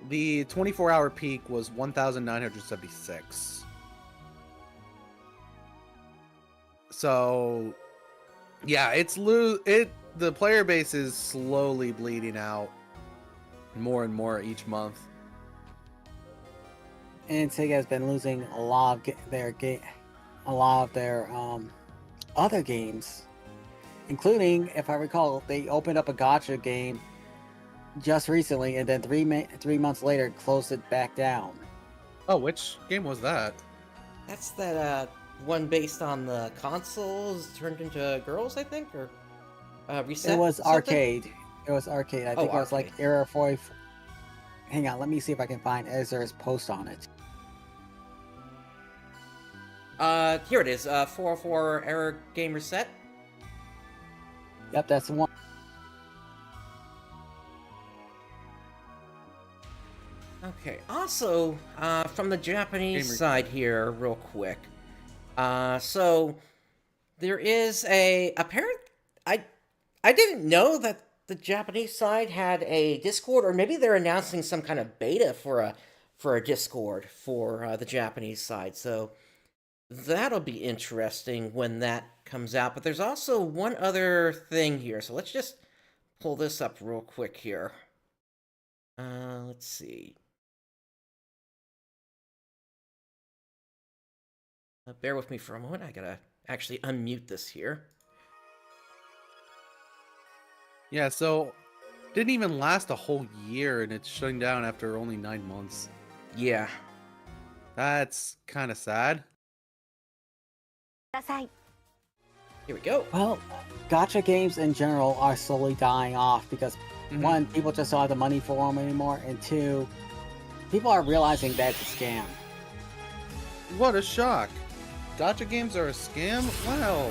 The 24-hour peak was 1,976. So, yeah, the player base is slowly bleeding out more and more each month. And Sega has been losing a lot of their other games, including, if I recall, they opened up a gacha game just recently, and then 3 months later closed it back down. Oh, which game was that? That's that one based on the consoles turned into girls, I think, or reset. It was something? arcade. It was arcade. I think it was like arcade. Era 4. Hang on, let me see if I can find Ezra's post on it. Here it is. 404 error game reset. Yep, that's the one. Okay. Also, from the Japanese side here, real quick. So there is a apparent. I didn't know that the Japanese side had a Discord, or maybe they're announcing some kind of beta for a Discord for the Japanese side. So that'll be interesting when that comes out. But there's also one other thing here. So let's just pull this up real quick here. Let's see. Bear with me for a moment. I gotta actually unmute this here. Yeah, so didn't even last a whole year, and it's shutting down after only 9 months. Yeah. That's kind of sad. Here we go. Well, gacha games in general are slowly dying off because one, people just don't have the money for them anymore, and two, people are realizing that it's a scam. What a shock! Gacha games are a scam? Wow.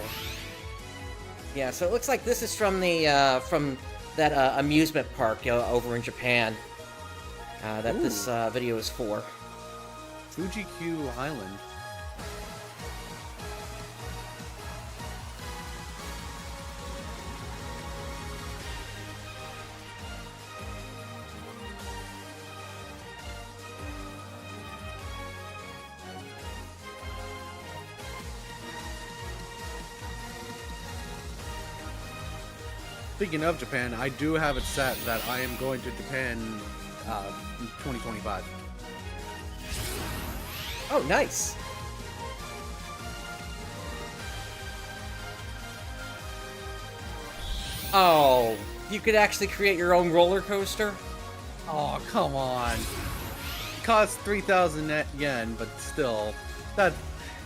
Yeah, so it looks like this is from the from that amusement park over in Japan that this video is for. Fuji-Q Island. Speaking of Japan, I do have it set that I am going to Japan in 2025. Oh, nice. Oh, you could actually create your own roller coaster? Oh, come on. It costs 3,000 yen, but still. That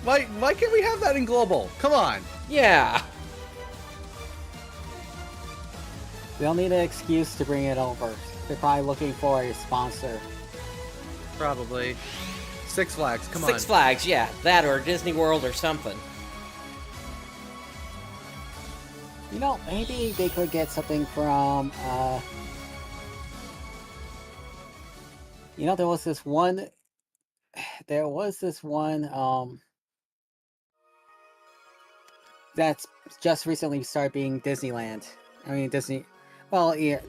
why can't we have that in global? Come on. Yeah. They'll need an excuse to bring it over. They're probably looking for a sponsor. Probably. Six Flags, come on. Six Flags, yeah. That or Disney World or something. You know, maybe they could get something from, you know, there was this one, that's just recently started being Disneyland. I mean, Disney, well, yeah,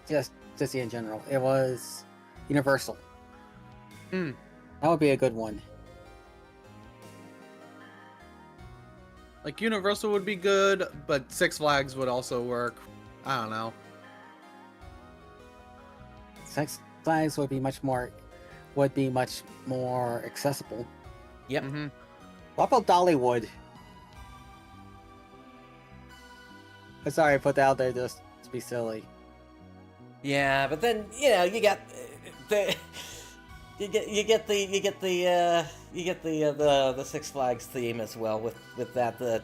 just Disney in general. It was Universal. That would be a good one. Like, Universal would be good, but Six Flags would also work. I don't know. Six Flags would be much more accessible. Yep. What about Dollywood? I'm sorry I put that out there just to be silly. Yeah, but then, you know, you got the Six Flags theme as well with that the.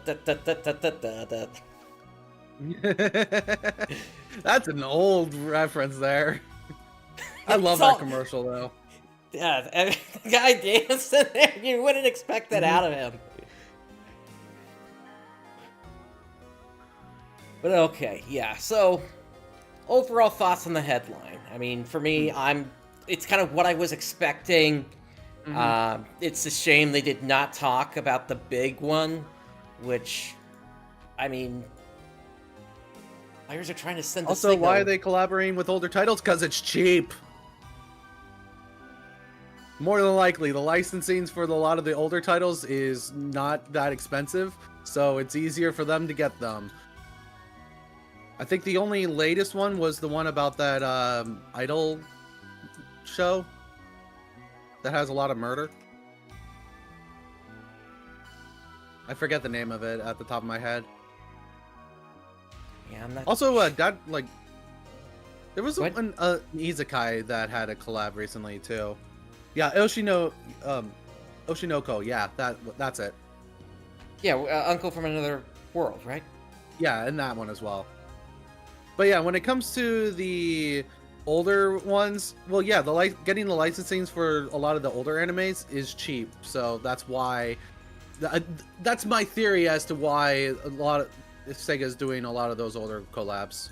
That's an old reference there. I love that commercial though. Yeah, the guy dancing there, you wouldn't expect that out of him. But okay, yeah. So overall thoughts on the headline. I mean, for me, it's kind of what I was expecting. It's a shame they did not talk about the big one, which, I mean, players are trying to send the Also, signal. why are they collaborating with older titles? Because it's cheap. More than likely, the licensings for a lot of the older titles is not that expensive, so it's easier for them to get them. I think the only latest one was the one about that idol show that has a lot of murder. I forget the name of it at the top of my head. Yeah, I'm not. Also, there was an Isekai that had a collab recently too. Yeah, Oshinoko. Yeah, that's it. Yeah, Uncle from Another World, right? Yeah, and that one as well. But yeah, when it comes to the older ones, well, yeah, getting the licensings for a lot of the older animes is cheap. So that's why. That's my theory as to why a lot of Sega's doing a lot of those older collabs.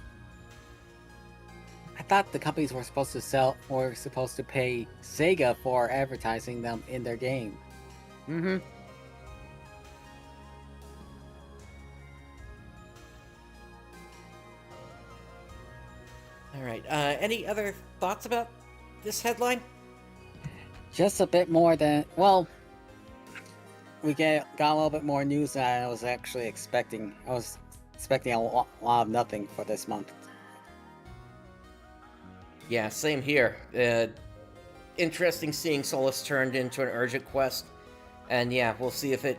I thought the companies were supposed to pay Sega for advertising them in their game. Mm-hmm. All right. Any other thoughts about this headline? Just a bit more than, well, we got a little bit more news than I was actually expecting. I was expecting a lot of nothing for this month. Yeah, same here. Interesting seeing Solus turned into an urgent quest, and yeah, we'll see if it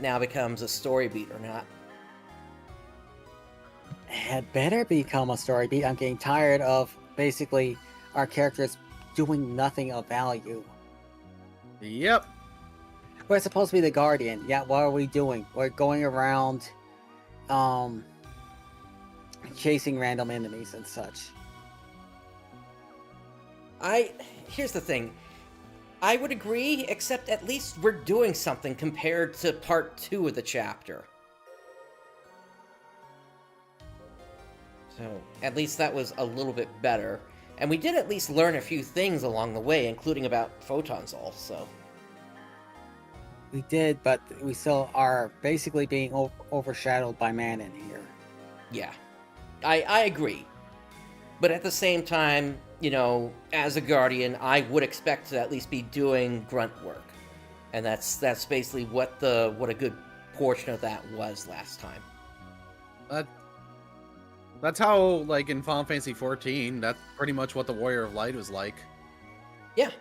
now becomes a story beat or not. It had better become a story beat. I'm getting tired of basically our characters doing nothing of value. Yep. We're supposed to be the Guardian. Yeah, what are we doing? We're going around chasing random enemies and such. Here's the thing. I would agree, except at least we're doing something compared to part 2 of the chapter. So, at least that was a little bit better. And we did at least learn a few things along the way, including about photons also. We did, but we still are basically being overshadowed by Manon here. Yeah, I agree. But at the same time, you know, as a Guardian, I would expect to at least be doing grunt work. And that's basically what a good portion of that was last time. That's how, like, in Final Fantasy XIV, that's pretty much what the Warrior of Light was like. Yeah.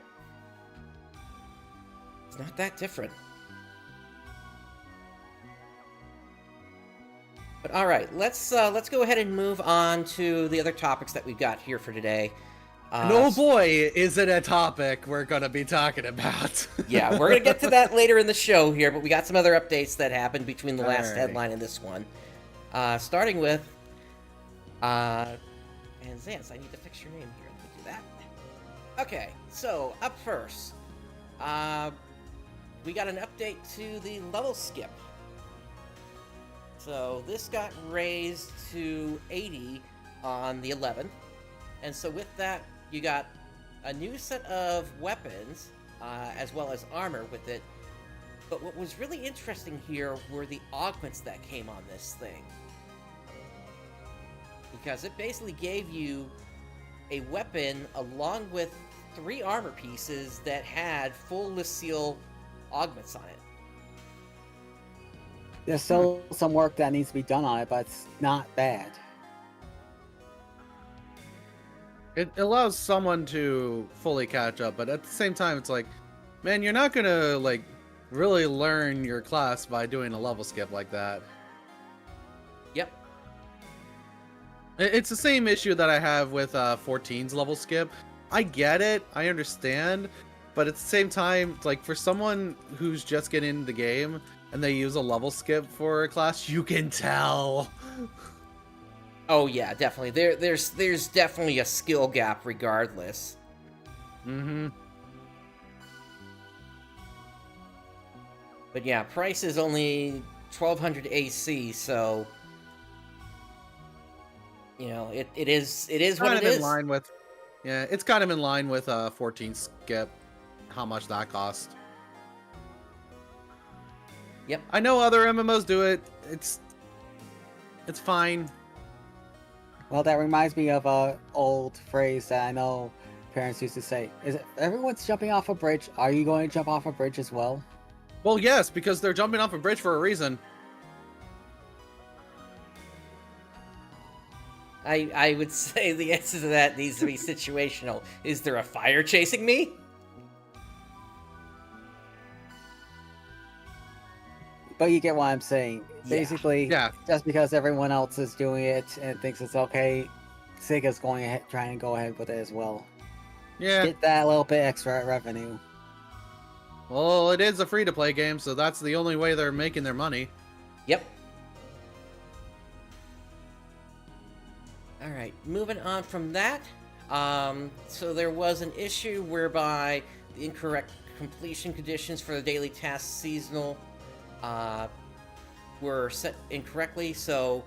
It's not that different. But all right, let's go ahead and move on to the other topics that we've got here for today. And oh boy, is it a topic we're going to be talking about. Yeah, we're going to get to that later in the show here, but we got some other updates that happened between the last headline and this one. Starting with, and Zance, I need to fix your name here. Let me do that. Okay, so up first, we got an update to the level skip. So this got raised to 80 on the 11th. And so with that, you got a new set of weapons, as well as armor with it. But what was really interesting here were the augments that came on this thing. Because it basically gave you a weapon along with 3 armor pieces that had full Lucille augments on it. There's still some work that needs to be done on it, but it's not bad. It allows someone to fully catch up, but at the same time, it's like, man, you're not gonna, like, really learn your class by doing a level skip like that. Yep. It's the same issue that I have with 14's level skip. I get it, I understand, but at the same time, like for someone who's just getting into the game and they use a level skip for a class, you can tell. Oh yeah, definitely. There's definitely a skill gap regardless. Mm-hmm. But yeah, price is only 1200 AC, so you know it is what Kind it of in is. line with, yeah, it's kind of in line with 14 skip, how much that cost. Yep. I know other MMOs do it. It's fine. Well, that reminds me of a old phrase that I know parents used to say. Is it, everyone's jumping off a bridge. Are you going to jump off a bridge as well? Well, yes, because they're jumping off a bridge for a reason. I would say the answer to that needs to be situational. Is there a fire chasing me? But you get what I'm saying. Yeah. Basically, Yeah. just because everyone else is doing it and thinks it's okay, Sega's going ahead, trying to go ahead with it as well. Yeah. Get that little bit extra revenue. Well, it is a free-to-play game, so that's the only way they're making their money. Yep. Alright, moving on from that. So there was an issue whereby the incorrect completion conditions for the daily task seasonal were set incorrectly. So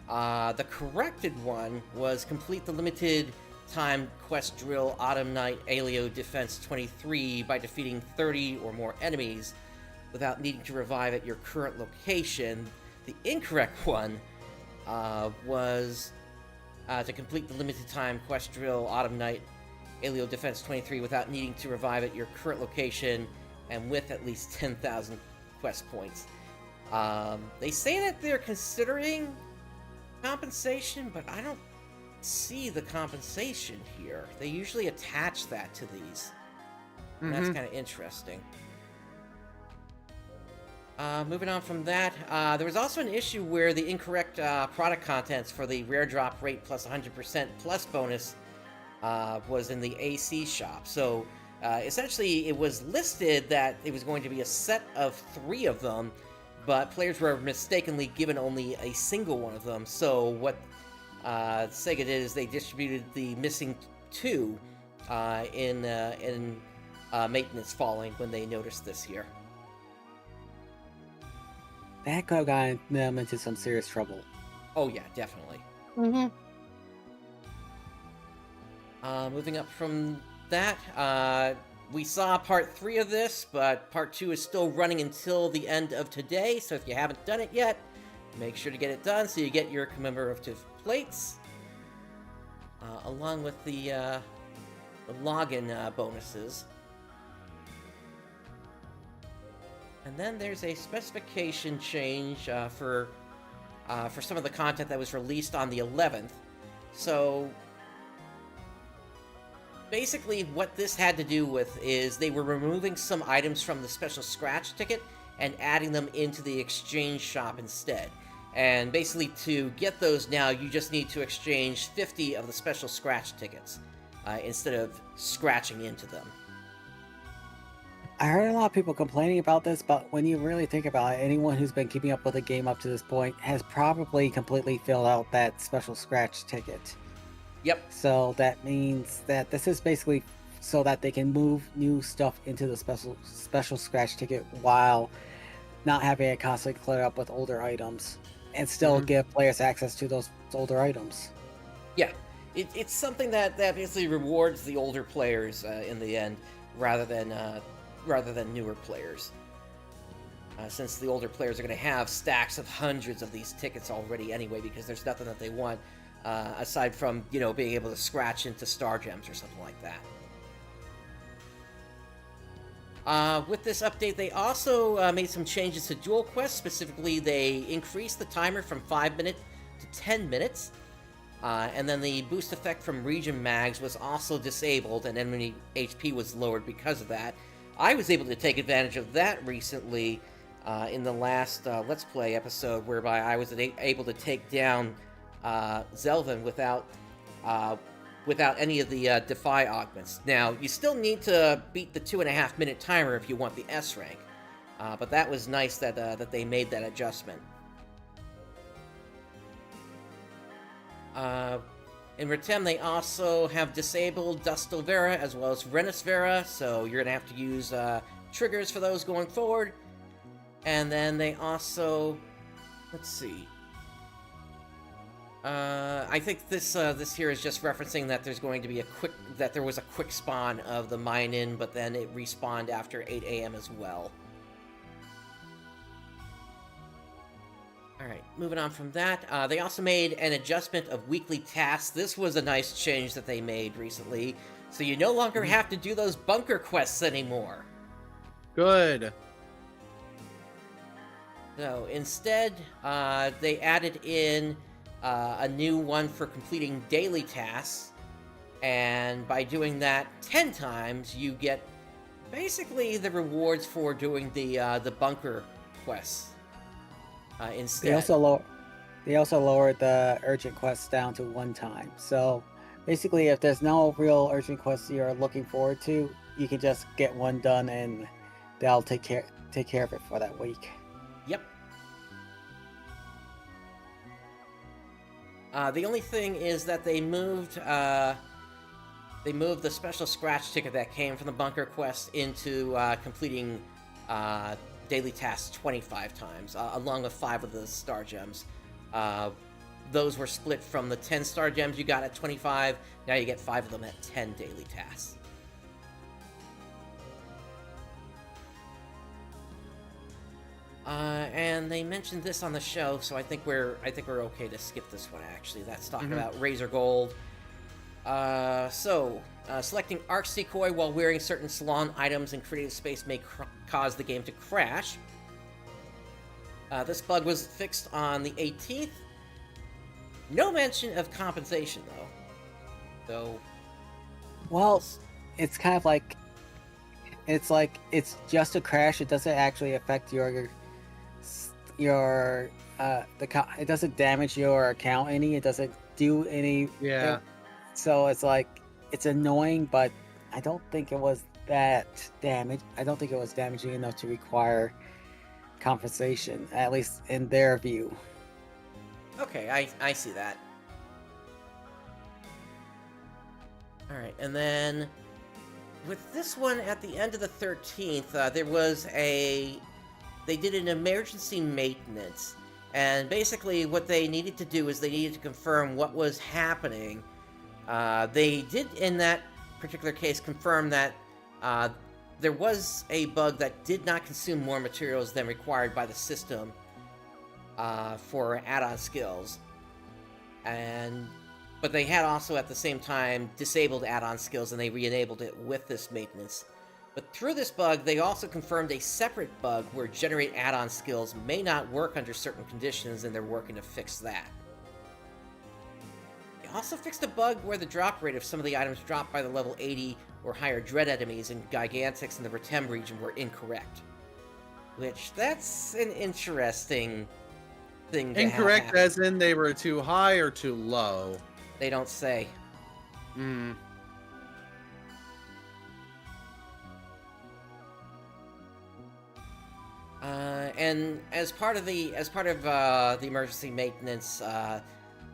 the corrected one was complete the limited time quest drill Autumn Night Alio Defense 23 by defeating 30 or more enemies without needing to revive at your current location. The incorrect one was to complete the limited time quest drill Autumn Night Alio Defense 23 without needing to revive at your current location and with at least 10,000 quest points. They say that they're considering compensation, but I don't see the compensation here. They usually attach that to these. And that's kind of interesting. Moving on from that, there was also an issue where the incorrect product contents for the rare drop rate plus 100% plus bonus was in the AC shop. So essentially it was listed that it was going to be a set of 3 of them, but players were mistakenly given only a single one of them. So what Sega did is they distributed the missing 2 in maintenance falling when they noticed this here. That could have gotten them into some serious trouble. Oh yeah, definitely. Moving up from that, we saw part 3 of this, but part 2 is still running until the end of today, so if you haven't done it yet, make sure to get it done so you get your commemorative plates, along with the login bonuses. And then there's a specification change for some of the content that was released on the 11th. So basically what this had to do with is they were removing some items from the special scratch ticket and adding them into the exchange shop instead. And basically to get those now, you just need to exchange 50 of the special scratch tickets instead of scratching into them. I heard a lot of people complaining about this, but when you really think about it, anyone who's been keeping up with the game up to this point has probably completely filled out that special scratch ticket. Yep. So that means that this is basically so that they can move new stuff into the special scratch ticket while not having it constantly cluttered up with older items, and still give players access to those older items. Yeah, it's something that basically rewards the older players in the end, rather than newer players. Since the older players are going to have stacks of hundreds of these tickets already anyway, because there's nothing that they want aside from, you know, being able to scratch into Star Gems or something like that. With this update, they also made some changes to Dual Quest. Specifically, they increased the timer from 5 minutes to 10 minutes. And then the boost effect from region mags was also disabled, and enemy HP was lowered because of that. I was able to take advantage of that recently in the last Let's Play episode, whereby I was able to take down Zelvin without without any of the Defy augments. Now, you still need to beat the 2.5-minute timer if you want the S rank, but that was nice that they made that adjustment. In Retem, they also have disabled Dustal Vera as well as Renus Vera, so you're going to have to use triggers for those going forward. And then they also... Let's see. I think this here is just referencing that there's going to be there was a quick spawn of the mine-in, but then it respawned after 8 a.m. as well. Alright, moving on from that, they also made an adjustment of weekly tasks. This was a nice change that they made recently, so you no longer have to do those bunker quests anymore. Good. So, instead, they added in a new one for completing daily tasks, and by doing that 10 times, you get basically the rewards for doing the bunker quests. Instead. They also lowered the urgent quests down to 1 time. So basically, if there's no real urgent quests you're looking forward to, you can just get one done, and they'll take care of it for that week. Yep. The only thing is that they moved the special scratch ticket that came from the bunker quest into completing daily tasks 25 times, along with 5 of the star gems. Those were split from the 10 star gems you got at 25. Now you get 5 of them at 10 daily tasks. And they mentioned this on the show, so I think we're okay to skip this one. Actually, that's talking about Razor Gold. Selecting Arc Decoy while wearing certain salon items in creative space may cause the game to crash. This bug was fixed on the 18th. No mention of compensation, though. Well, it's kind of like... It's just a crash. It doesn't actually affect it doesn't damage your account any. It doesn't do any... Yeah. So it's annoying, but I don't think it was that damage. I don't think it was damaging enough to require compensation, at least in their view. Okay, I see that. Alright, and then with this one at the end of the 13th, they did an emergency maintenance, and basically what they needed to do is they needed to confirm what was happening. They did, in that particular case, confirm that there was a bug that did not consume more materials than required by the system for add-on skills. But they had also, at the same time, disabled add-on skills, and they re-enabled it with this maintenance. But through this bug, they also confirmed a separate bug where generate add-on skills may not work under certain conditions, and they're working to fix that. They also fixed a bug where the drop rate of some of the items dropped by the level 80 or higher dread enemies in Gigantics in the Retem region were incorrect. Which, that's an interesting thing to Incorrect have as in they were too high or too low? They don't say. And as part of the emergency maintenance,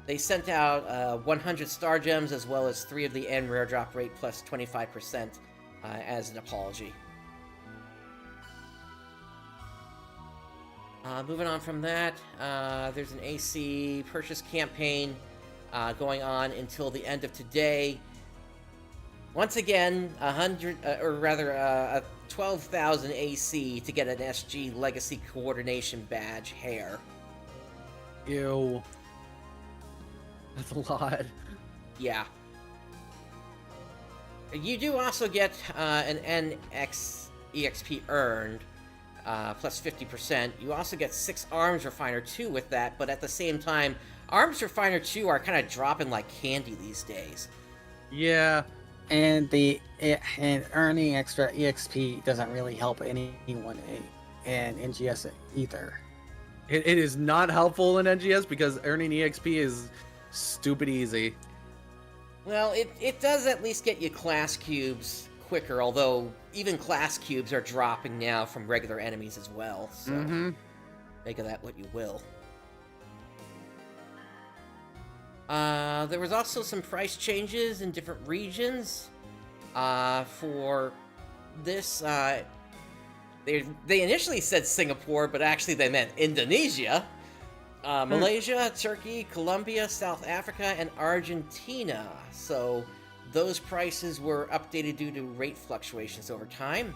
they sent out 100 star gems as well as 3 of the N rare drop rate plus 25% as an apology. Moving on from that, there's an AC purchase campaign going on until the end of today. Once again, 12,000 AC to get an SG Legacy Coordination Badge hair. Ew. That's a lot. Yeah. You do also get an NX EXP earned, plus 50%. You also get 6 Arms Refiner 2 with that, but at the same time, Arms Refiner 2 are kind of dropping like candy these days. Yeah. And earning extra EXP doesn't really help anyone in NGS either. It is not helpful in NGS because earning EXP is stupid easy. Well, it does at least get you class cubes quicker, although even class cubes are dropping now from regular enemies as well, so make of that what you will. There was also some price changes in different regions. For this, they initially said Singapore, but actually they meant Indonesia. Malaysia, Turkey, Colombia, South Africa, and Argentina. So those prices were updated due to rate fluctuations over time.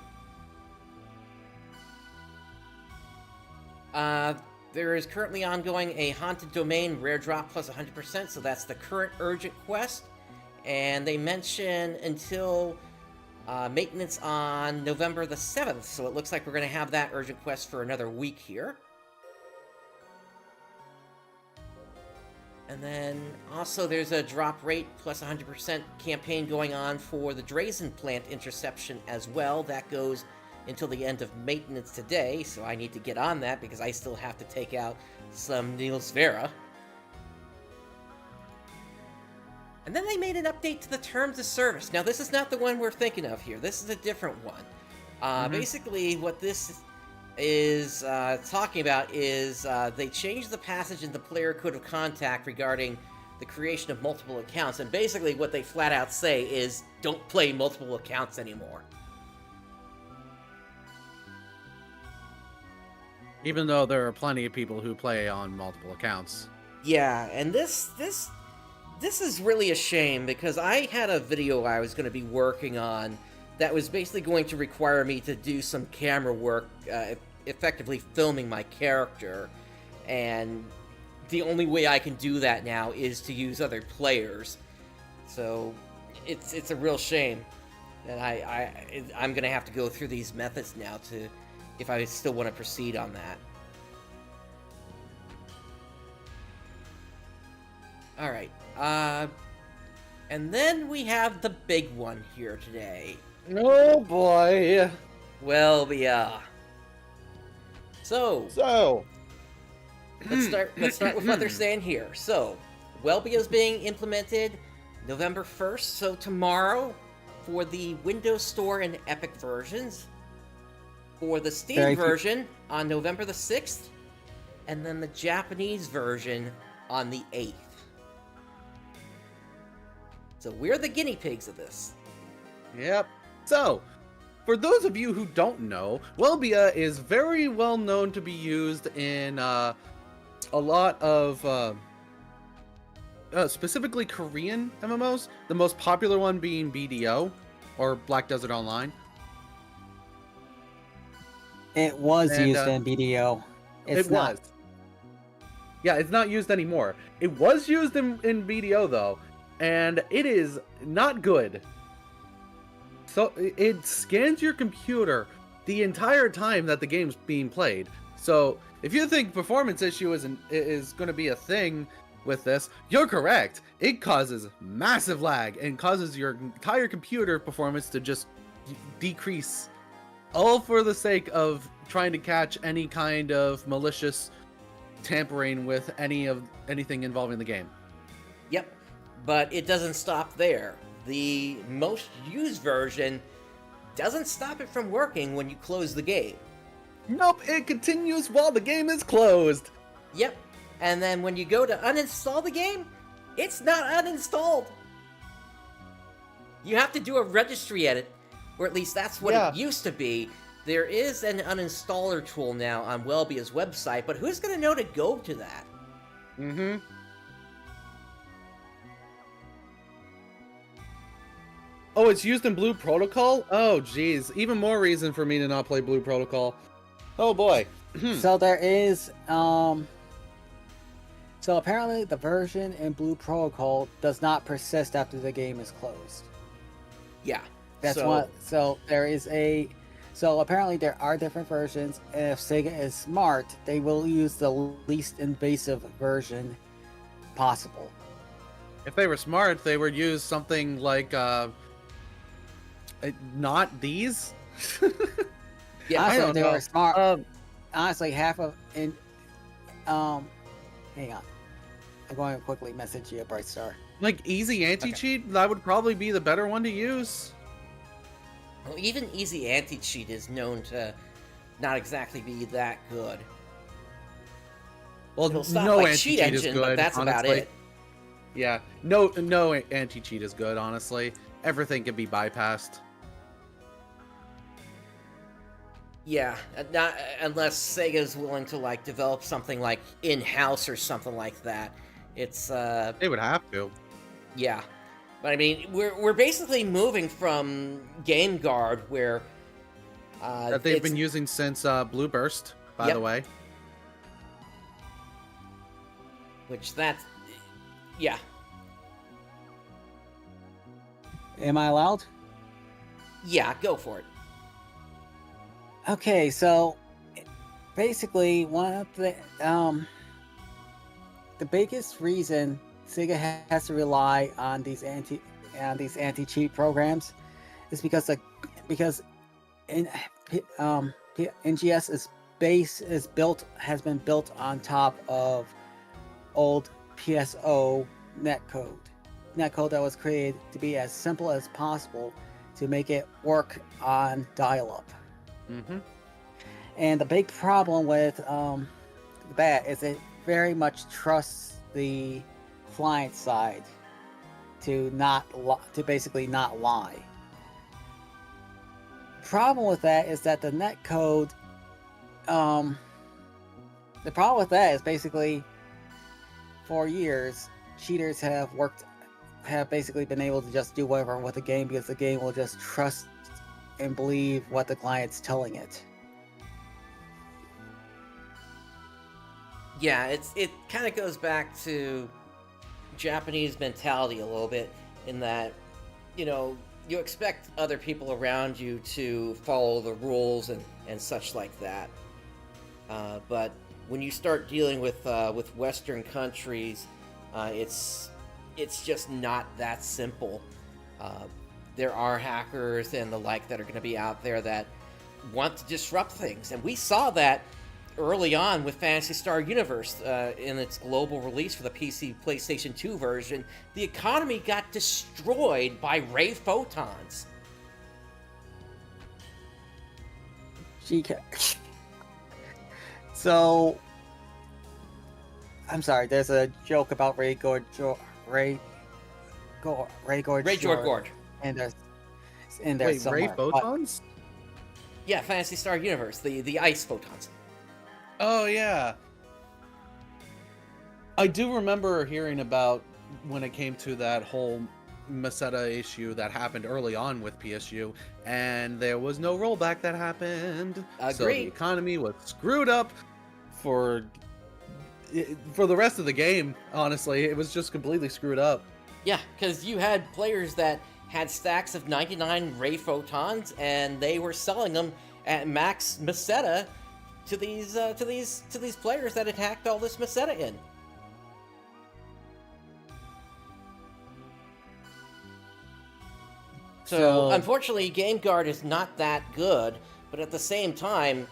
There is currently ongoing a Haunted Domain rare drop plus 100%, so that's the current urgent quest. And they mention until maintenance on November the 7th, so it looks like we're going to have that urgent quest for another week here. And then also there's a drop rate plus 100% campaign going on for the Drazen plant interception as well. That goes until the end of maintenance today, so I need to get on that because I still have to take out some Niels Vera. And then they made an update to the Terms of Service. Now, this is not the one we're thinking of here. This is a different one. Basically, what this is talking about is they changed the passage in the player code of contact regarding the creation of multiple accounts. And basically, what they flat out say is don't play multiple accounts anymore. Even though there are plenty of people who play on multiple accounts. Yeah, and this is really a shame because I had a video I was going to be working on that was basically going to require me to do some camera work, effectively filming my character, and the only way I can do that now is to use other players. So it's a real shame that I'm going to have to go through these methods now to if I still want to proceed on that. Alright, and then we have the big one here today. Oh boy. Well, yeah. So let's start with what they're saying here. So, Welbia is being implemented November 1st, so tomorrow, for the Windows Store and Epic versions. For the Steam version on November the 6th, and then the Japanese version on the 8th. So we're the guinea pigs of this. Yep. So, for those of you who don't know, Welbia is very well known to be used in a lot of specifically Korean MMOs. The most popular one being BDO, or Black Desert Online. It was used in BDO. It was. Yeah, it's not used anymore. It was used in BDO, though, and it is not good. So it scans your computer the entire time that the game's being played. So if you think performance issue is going to be a thing with this, you're correct. It causes massive lag and causes your entire computer performance to just decrease, all for the sake of trying to catch any kind of malicious tampering with anything involving the game. Yep, but it doesn't stop there. The most used version doesn't stop it from working when you close the game. Nope, it continues while the game is closed. Yep, and then when you go to uninstall the game, it's not uninstalled. You have to do a registry edit, or at least that's what it used to be. There is an uninstaller tool now on Welbia's website, but who's going to know to go to that? Mm-hmm. Oh, it's used in Blue Protocol? Oh, jeez. Even more reason for me to not play Blue Protocol. Oh, boy. So there is, so apparently the version in Blue Protocol does not persist after the game is closed. Yeah. That's what, so there is a, so apparently there are different versions, and if Sega is smart, they will use the least invasive version possible. If they were smart, they would use something like, not these? Yeah, honestly, I don't if they know. were smart, honestly, half of, hang on. I'm going to quickly message you, Brightstar. Like easy anti-cheat, that would probably be the better one to use. Well, even easy anti-cheat is known to not exactly be that good. Well, It'll stop no like Cheat anti-cheat is Engine, good, but that's about honestly. it. Yeah, no anti-cheat is good, honestly. Everything can be bypassed. Yeah, not unless Sega's willing to like develop something like in-house or something like that. It's They would have to. yeah. But I mean, we're basically moving from Game Guard, where That they've been using since Blue Burst, by the way. Which that's yeah. Am I allowed? Yeah, go for it. Okay, so basically one of the biggest reason Sega has to rely on these anti-cheat programs is because NGS has been built on top of old PSO netcode that was created to be as simple as possible to make it work on dial-up. Mm-hmm. And the big problem with that is it very much trusts the client side to basically not lie. Problem with that is that the netcode, the problem with that is basically for years cheaters have basically been able to just do whatever with the game because the game will just trust and believe what the client's telling it. Yeah, it kind of goes back to Japanese mentality a little bit, in that, you know, you expect other people around you to follow the rules and such like that. But when you start dealing with Western countries, it's just not that simple. There are hackers and the like that are going to be out there that want to disrupt things, and we saw that early on with Phantasy Star Universe in its global release for the PC PlayStation 2 version. The economy got destroyed by ray photons. So, I'm sorry. There's a joke about Ray George, and there's Wait, somewhere. ray photons? Yeah, Phantasy Star Universe, the ice photons. Oh, yeah. I do remember hearing about when it came to that whole Meseta issue that happened early on with PSU, and there was no rollback that happened. So the economy was screwed up for the rest of the game, honestly. It was just completely screwed up. Yeah, because you had players that had stacks of 99 ray photons, and they were selling them at max Meseta to these players that had hacked all this Meseta in. So unfortunately, Game Guard is not that good, but at the same time,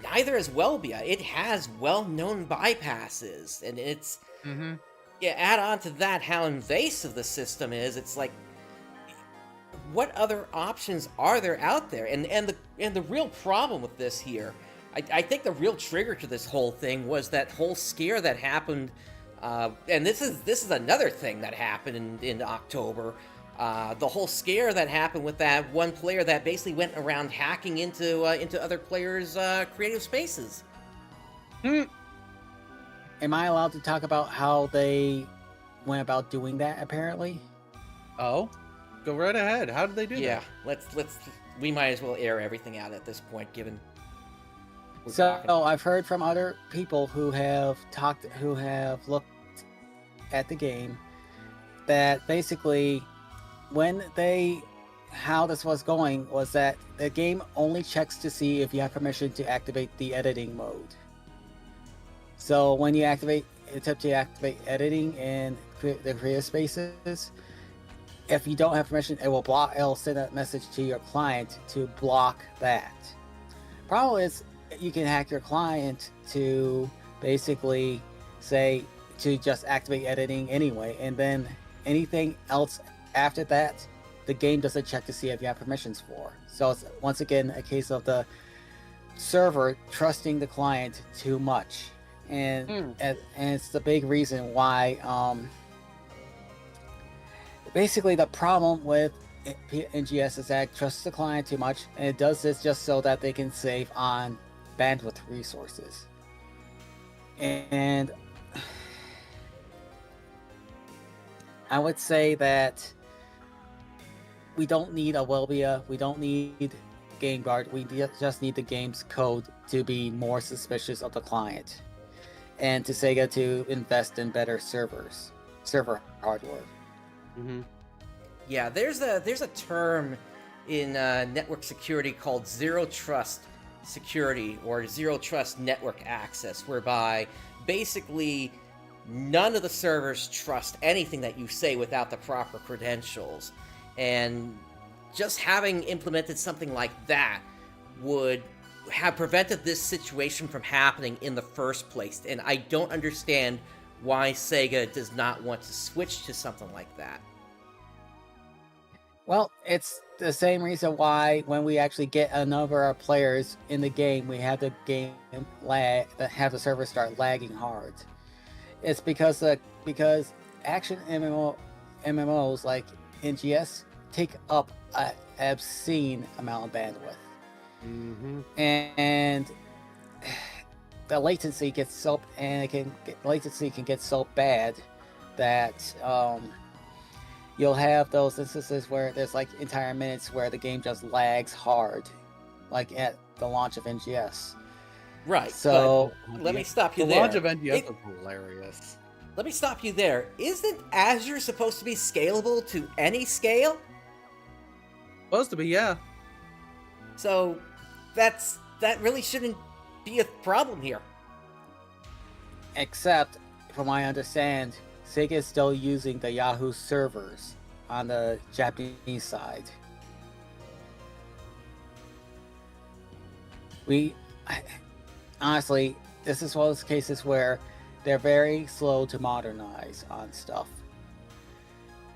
neither is Welbia. It has well-known bypasses, and it's yeah. Add on to that how invasive the system is. It's like, what other options are there out there? And the real problem with this here, I think the real trigger to this whole thing was that whole scare that happened, and this is another thing that happened in October. The whole scare that happened with that one player that basically went around hacking into other players' creative spaces. Am I allowed to talk about how they went about doing that? Apparently. Oh, go right ahead. How did they do that? Yeah, let's we might as well air everything out at this point, given. So I've heard from other people who have looked at the game, that basically how this was going was that the game only checks to see if you have permission to activate the editing mode. So when you attempt to activate editing in the creative spaces, if you don't have permission, it'll send a message to your client to block that. Problem is, you can hack your client to basically say to just activate editing anyway, and then anything else after that, the game doesn't check to see if you have permissions for. So it's once again a case of the server trusting the client too much, and it's the big reason why basically the problem with NGS is that it trusts the client too much, and it does this just so that they can save on bandwidth resources. And I would say that we don't need a Welbia, we don't need Game Guard, we just need the game's code to be more suspicious of the client, and to Sega to invest in better server hardware. Yeah, there's a term in network security called zero trust security or zero trust network access, whereby basically none of the servers trust anything that you say without the proper credentials. And just having implemented something like that would have prevented this situation from happening in the first place. And I don't understand why Sega does not want to switch to something like that. Well, it's the same reason why when we actually get a number of players in the game, we have the game have the server start lagging hard. It's because action MMOs like NGS take up an obscene amount of bandwidth, and the latency gets so latency can get so bad that you'll have those instances where there's like entire minutes where the game just lags hard, like at the launch of NGS. Right. So let me stop you the there. launch of NGS is hilarious. Let me stop you there. Isn't Azure supposed to be scalable to any scale? Supposed to be, yeah. So that really shouldn't be a problem here. Except, from what I understand, Sega is still using the Yahoo servers on the Japanese side. Honestly, this is one of those cases where they're very slow to modernize on stuff.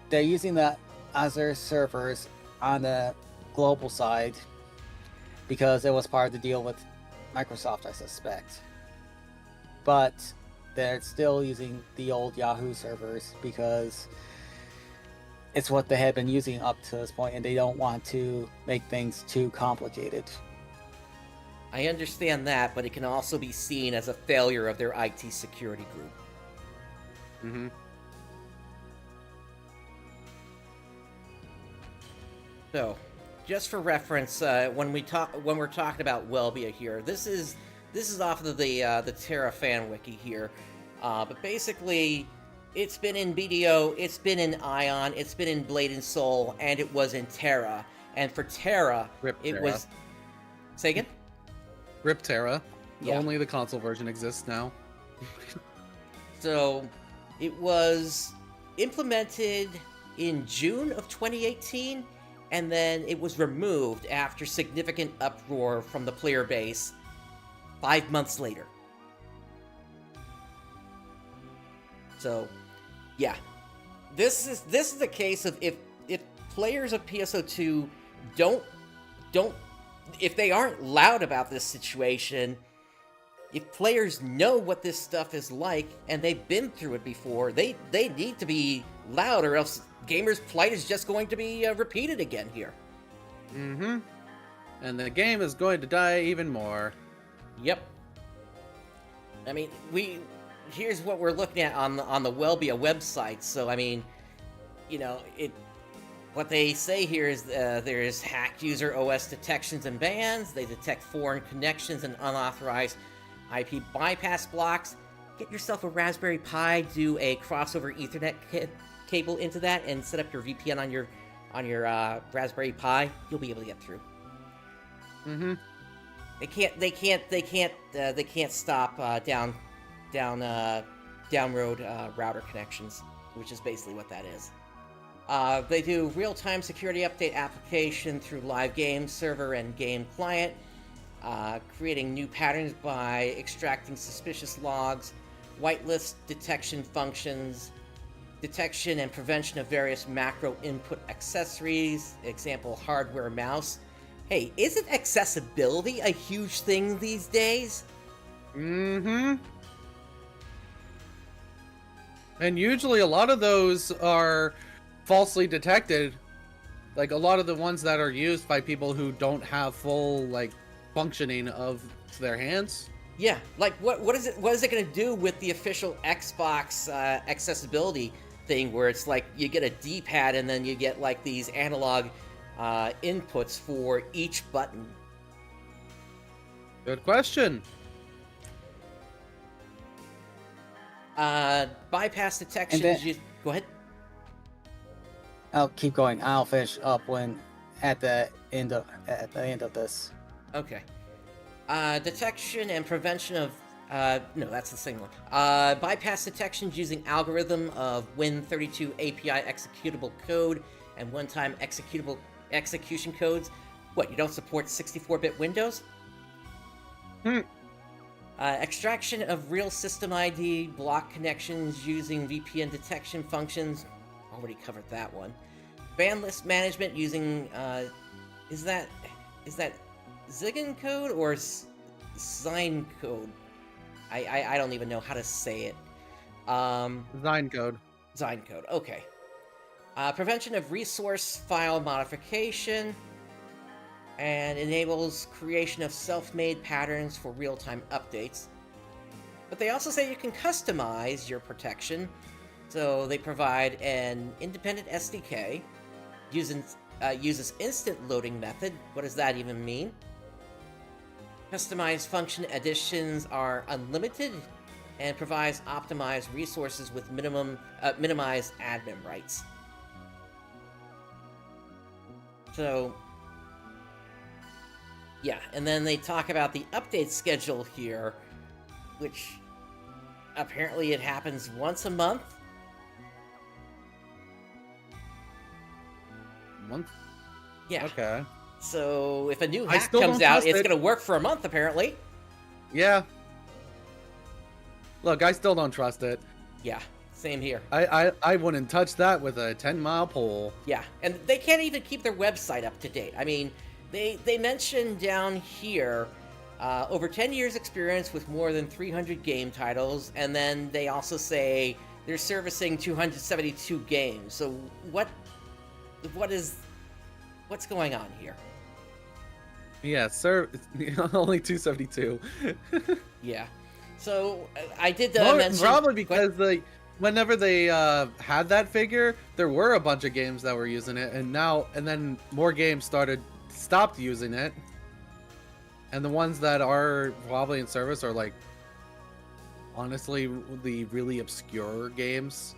They're using the Azure servers on the global side because it was part of the deal with Microsoft, I suspect. But they're still using the old Yahoo servers because it's what they had been using up to this point, and they don't want to make things too complicated. I understand that, but it can also be seen as a failure of their IT security group. So, just for reference, when we're talking about Welbia here, this is off of the Terra fan wiki here, but basically, it's been in BDO, it's been in Ion, it's been in Blade and Soul, and it was in Terra. And for Terra, it was. Say again? Rip Terra. Yeah. Only the console version exists now. So, it was implemented in June of 2018, and then it was removed after significant uproar from the player base 5 months later. So, yeah. This is a case of if players of PSO2 don't if they aren't loud about this situation, if players know what this stuff is like and they've been through it before, they need to be loud, or else gamers' plight is just going to be repeated again here. And the game is going to die even more. Yep. I mean, here's what we're looking at on the Welbia website. So I mean, you know, what they say here is there's hacked user OS detections and bans. They detect foreign connections and unauthorized IP bypass blocks. Get yourself a Raspberry Pi, do a crossover Ethernet cable into that, and set up your VPN on your Raspberry Pi. You'll be able to get through. They can't stop downroad router connections, which is basically what that is. They do real-time security update application through live game server and game client, creating new patterns by extracting suspicious logs, whitelist detection functions, detection and prevention of various macro input accessories, example hardware mouse. Hey, isn't accessibility a huge thing these days? Mm-hmm. And usually a lot of those are falsely detected. Like a lot of the ones that are used by people who don't have full like functioning of their hands. Yeah, like what is it going to do with the official Xbox accessibility thing where it's like you get a D-pad and then you get like these analog inputs for each button? Good question. Bypass detection. Go ahead. I'll keep going. I'll finish up when at the end of this. Okay. Detection and prevention of no, that's the same one. Bypass detections using algorithm of Win32 API executable code and one-time execution codes. What, you don't support 64-bit Windows? Extraction of real system ID, block connections using VPN detection functions. Already covered that one. Ban list management using, is that Ziggin code or Zine code? I don't even know how to say it. Zine code. Zine code, okay. Prevention of resource file modification, and enables creation of self-made patterns for real-time updates. But they also say you can customize your protection, so they provide an independent SDK, uses instant loading method. What does that even mean? Customized function additions are unlimited, and provides optimized resources with minimized admin rights. So, yeah, and then they talk about the update schedule here, which apparently it happens once a month. Month? Yeah. Okay. So if a new I hack still comes don't out, trust it's it. going to work for a month, apparently. Yeah. Look, I still don't trust it. Yeah, same here. I wouldn't touch that with a 10-mile pole. Yeah, and they can't even keep their website up to date. I mean, they mentioned down here over 10 years experience with more than 300 game titles, and then they also say they're servicing 272 games. So what's going on here? Yeah, sir. Only 272. Yeah. So I did mention probably because whenever they had that figure, there were a bunch of games that were using it, and then more games stopped using it, and the ones that are probably in service are like, honestly, the really obscure games.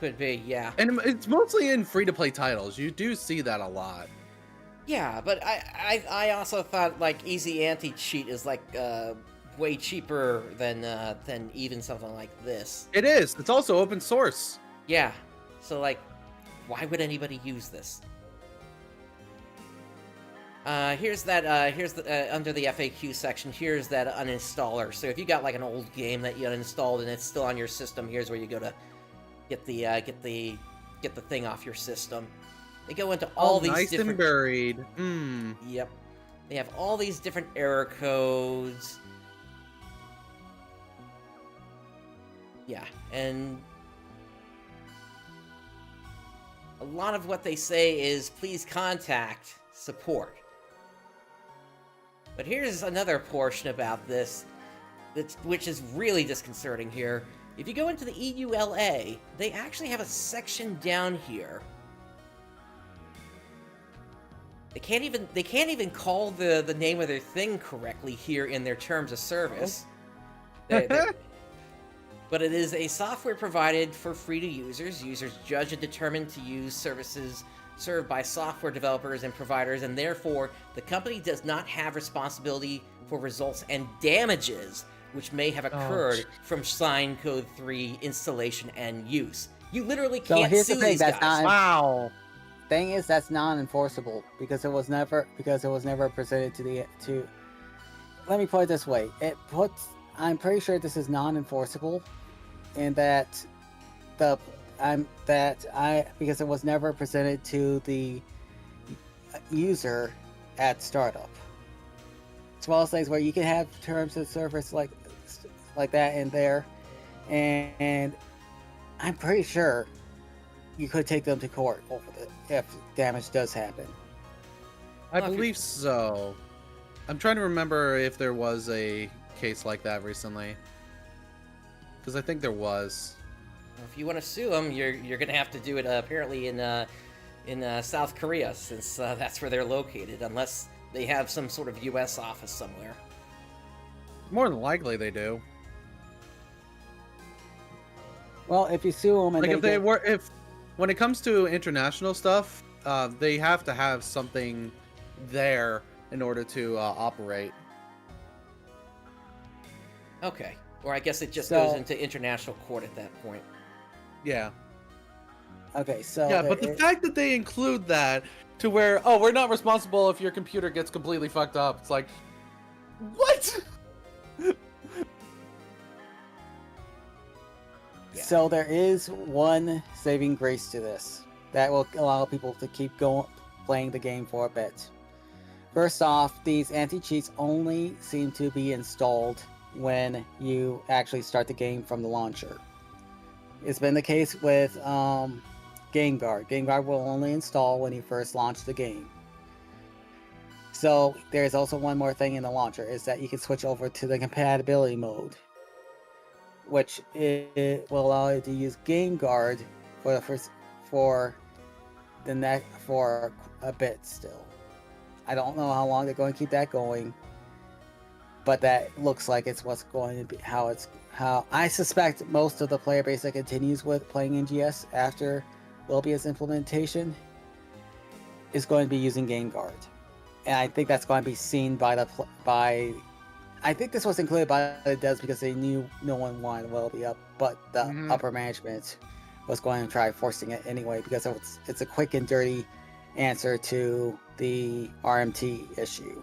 Could be, yeah. And it's mostly in free-to-play titles. You do see that a lot. Yeah, but I also thought like Easy Anti-Cheat is like way cheaper than even something like this. It is. It's also open source. Yeah. So like, why would anybody use this? Here's the under the FAQ section. Here's that uninstaller. So if you got like an old game that you uninstalled and it's still on your system, here's where you go to get the thing off your system. They go into all these nice different... and buried. Yep. They have all these different error codes. Yeah, and a lot of what they say is please contact support. But here's another portion about this which is really disconcerting here. If you go into the EULA, they actually have a section down here. They can't even call the name of their thing correctly here in their terms of service. But it is a software provided for free to users. Users judge and determine to use services served by software developers and providers, and therefore the company does not have responsibility for results and damages which may have occurred from Sign Code 3 installation and use. You literally can't sue these guys. Wow. Thing is, that's non-enforceable because it was never presented to. Let me put it this way: I'm pretty sure this is non-enforceable, in that because it was never presented to the user at startup. It's one of those things where you can have terms of service like that in there, and I'm pretty sure you could take them to court over it if damage does happen. I believe so. I'm trying to remember if there was a case like that recently, because I think there was. If you want to sue them, you're gonna have to do it apparently in South Korea, since that's where they're located, unless they have some sort of U.S. office somewhere. More than likely, they do. Well, if you sue them, and Like if when it comes to international stuff, they have to have something there in order to operate. Okay, or I guess it just goes into international court at that point. Yeah. Okay, so yeah, but the fact that they include that to where, oh, we're not responsible if your computer gets completely fucked up. It's like, what? So there is one saving grace to this that will allow people to keep playing the game for a bit. First off, these anti-cheats only seem to be installed when you actually start the game from the launcher. It's been the case with Game Guard. Game Guard will only install when you first launch the game. So there's also one more thing in the launcher, is that you can switch over to the compatibility mode, which it will allow you to use Game Guard for a bit still. I don't know how long they're going to keep that going, but that looks like it's what's going to be how I suspect most of the player base that continues with playing NGS after Wilbia's implementation is going to be using Game Guard, and I think that's going to be seen by I think this was included by the devs because they knew no one wanted Wilbia, but the upper management was going to try forcing it anyway because it's a quick and dirty answer to the RMT issue.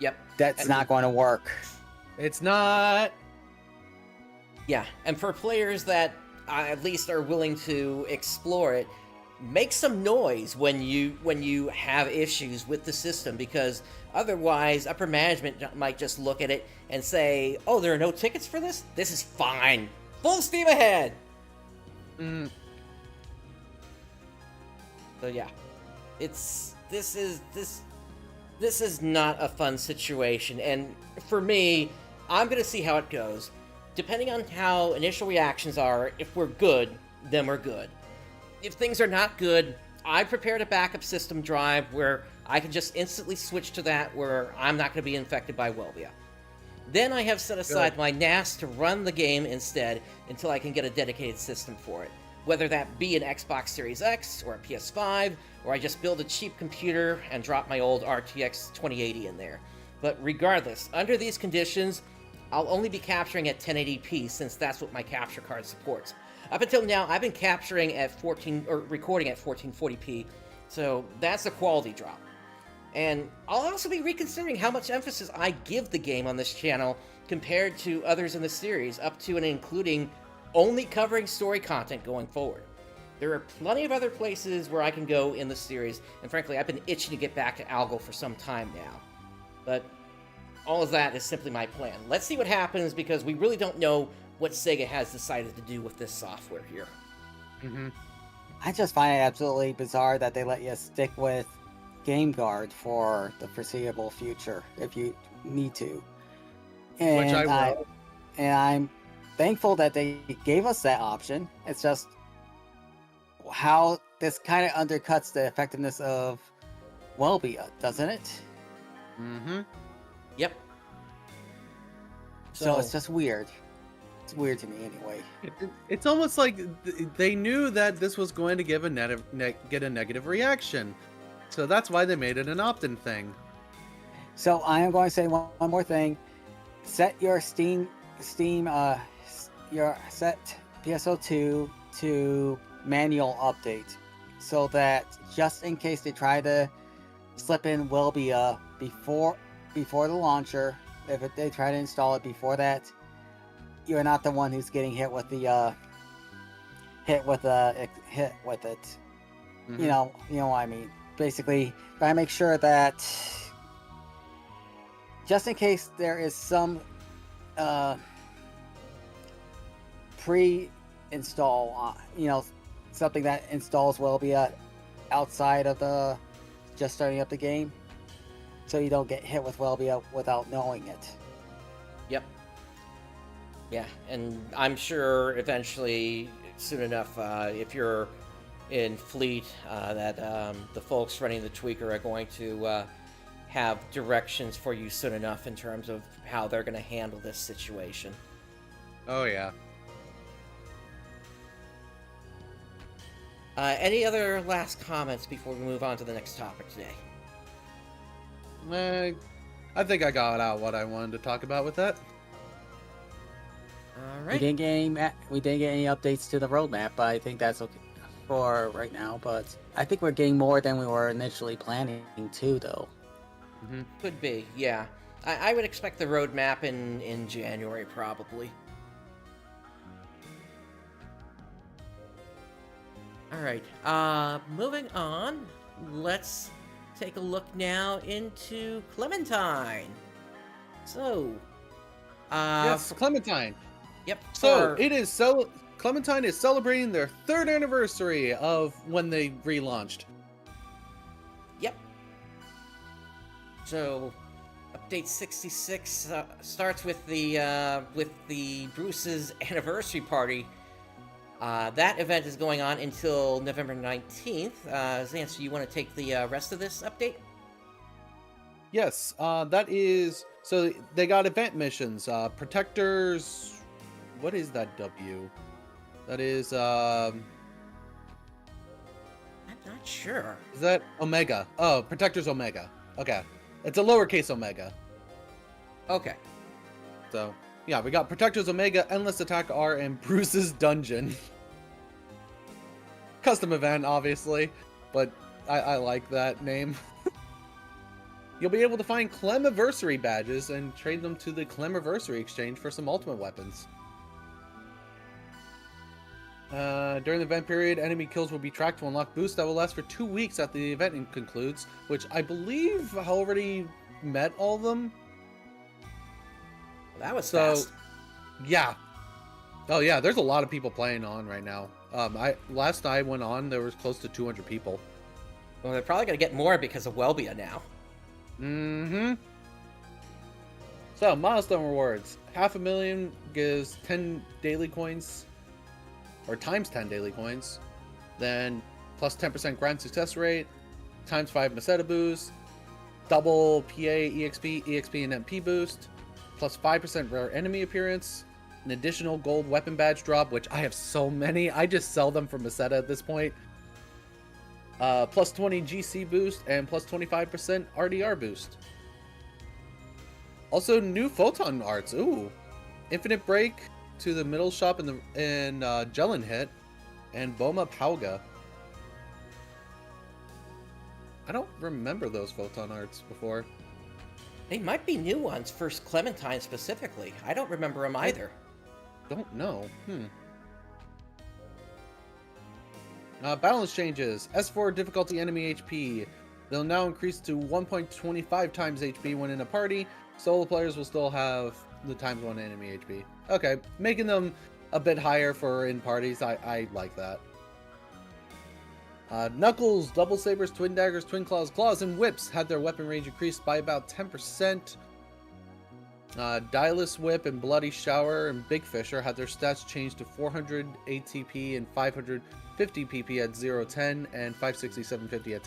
Yep. That's not going to work. It's not. Yeah, and for players that at least are willing to explore it, make some noise when you have issues with the system, because otherwise upper management might just look at it and say, oh, there are no tickets for this? This is fine. Full steam ahead. So yeah, this is not a fun situation, and for me, I'm gonna see how it goes. Depending on how initial reactions are, if we're good, then we're good. If things are not good, I prepared a backup system drive where I can just instantly switch to that where I'm not going to be infected by Welbia. Then I have set aside my NAS to run the game instead until I can get a dedicated system for it. Whether that be an Xbox Series X or a PS5, or I just build a cheap computer and drop my old RTX 2080 in there. But regardless, under these conditions, I'll only be capturing at 1080p since that's what my capture card supports. Up until now, I've been capturing at recording at 1440p, so that's a quality drop. And I'll also be reconsidering how much emphasis I give the game on this channel compared to others in the series, up to and including only covering story content going forward. There are plenty of other places where I can go in the series, and frankly, I've been itching to get back to Algo for some time now. But all of that is simply my plan. Let's see what happens, because we really don't know what Sega has decided to do with this software here. I just find it absolutely bizarre that they let you stick with Game Guard for the foreseeable future if you need to. And Which I will. And I'm thankful that they gave us that option. It's just how this kind of undercuts the effectiveness of Welbia, doesn't it? Yep. So it's just weird. It's weird to me anyway. It's almost like they knew that this was going to give get a negative reaction. So that's why they made it an opt-in thing. So I am going to say one more thing. Set your set PSO2 to manual update, so that just in case they try to slip in Welbia before the launcher, if they try to install it before that, you're not the one who's getting hit with the hit with it. Mhm. You know what I mean. Basically, I make sure that just in case there is some pre-install, something that installs Welbia outside of the just starting up the game, so you don't get hit with Welbia without knowing it. Yep. Yeah, and I'm sure eventually, soon enough, if you're in Fleet, that the folks running the tweaker are going to have directions for you soon enough in terms of how they're going to handle this situation. Oh yeah. Any other last comments before we move on to the next topic today? I think I got out what I wanted to talk about with that. All We right. didn't get any updates to the roadmap, but I think that's okay for right now. But I think we're getting more than we were initially planning to, though. Mm-hmm. Could be, yeah. I would expect the roadmap in January, probably. Alright, moving on, let's take a look now into Clementine. So, Yes, Clementine. Yep. So it is Clementine is celebrating their 3rd anniversary of when they relaunched. Yep. So, update 66 starts with the Bruce's anniversary party. That event is going on until November 19th. Zance, you want to take the rest of this update? Yes, that is... So they got event missions. Protectors... What is that W? That is... I'm not sure. Is that Omega? Oh, Protectors Omega. Okay. It's a lowercase Omega. Okay. So, yeah, we got Protectors Omega, Endless Attack R, and Bruce's Dungeon. Custom event, obviously, but I like that name. You'll be able to find Clemiversary badges and trade them to the Clemiversary exchange for some ultimate weapons. During the event period, enemy kills will be tracked to unlock boosts that will last for 2 weeks after the event concludes, which I believe already met all of them. Well, that was So, fast. yeah. Oh yeah, there's a lot of people playing on right now. Last I went on, there was close to 200 people. Well, they're probably going to get more because of Welbia now. Mm-hmm. So, milestone rewards. 500,000 gives 10 daily coins, or times 10 daily coins. Then, plus 10% grind success rate, times 5 Meseta boost, double PA, EXP, and MP boost, plus 5% rare enemy appearance, an additional gold weapon badge drop, which I have so many. I just sell them for Meseta at this point. Plus 20 GC boost and plus 25% RDR boost. Also, new photon arts. Ooh, Infinite Break to the middle shop in Jellin Hit, and Boma Pauga. I don't remember those photon arts before. They might be new ones for Clementine specifically. I don't remember them either. Don't know. Balance changes. S4 difficulty enemy HP. They'll now increase to 1.25 times HP when in a party. Solo players will still have the times 1 enemy HP. Okay, making them a bit higher for in parties. I like that. Knuckles, Double Sabers, Twin Daggers, Twin Claws, Claws, and Whips had their weapon range increased by about 10%. Dialess Whip and Bloody Shower and Big Fisher had their stats changed to 400 ATP and 550 PP at 0.10 and 560, 750 at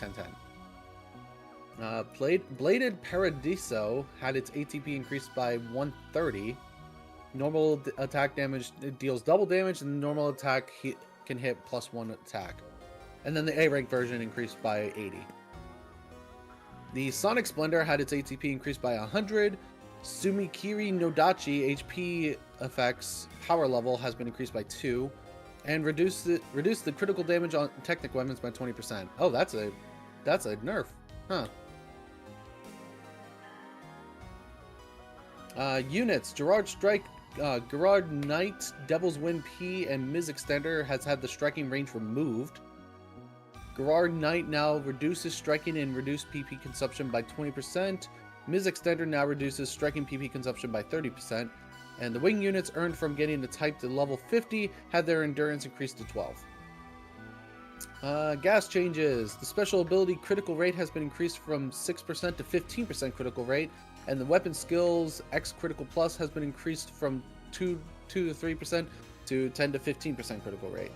10.10. Bladed Paradiso had its ATP increased by 130. Normal attack damage deals double damage, and normal attack can hit plus 1 attack. And then the A rank version increased by 80. The Sonic Splendor had its ATP increased by 100. Sumikiri Nodachi HP effects power level has been increased by 2, and reduce the critical damage on Technic weapons by 20%. Oh, that's a nerf, huh? Units: Gerard Strike Gerard Knight, Devil's Wind P, and Ms. Extender has had the striking range removed. Gerard Knight now reduces striking and reduced PP consumption by 20%. Ms. Extender now reduces striking PP consumption by 30%. And the wing units earned from getting the type to level 50 had their endurance increased to 12. Gas changes. The special ability critical rate has been increased from 6% to 15% critical rate. And the weapon skills X critical plus has been increased from 2 to 3% to 10 to 15% critical rate.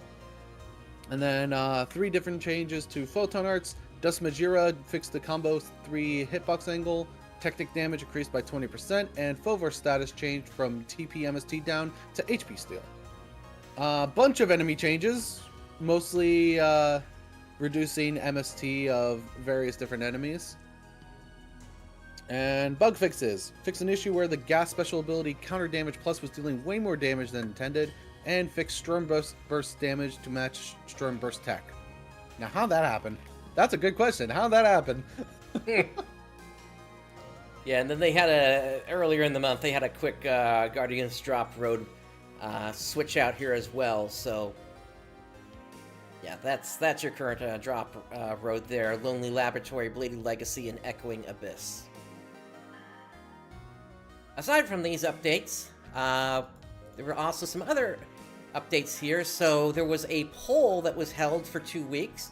And then 3 different changes to Photon Arts. Dust Majira fixed the combo 3 hitbox angle. Technic damage increased by 20%. And Fovar status changed from TP MST down to HP steal. A bunch of enemy changes. Mostly reducing MST of various different enemies. And bug fixes. Fix an issue where the gas special ability counter damage plus was dealing way more damage than intended. And fix Storm Burst damage to match Storm Burst tech. Now, how'd that happen? That's a good question. How'd that happen? Yeah, and then they had earlier in the month, they had a quick Guardians Drop Road switch out here as well, so... Yeah, that's your current drop road there. Lonely Laboratory, Bladed Legacy, and Echoing Abyss. Aside from these updates, there were also some other updates here. So there was a poll that was held for 2 weeks,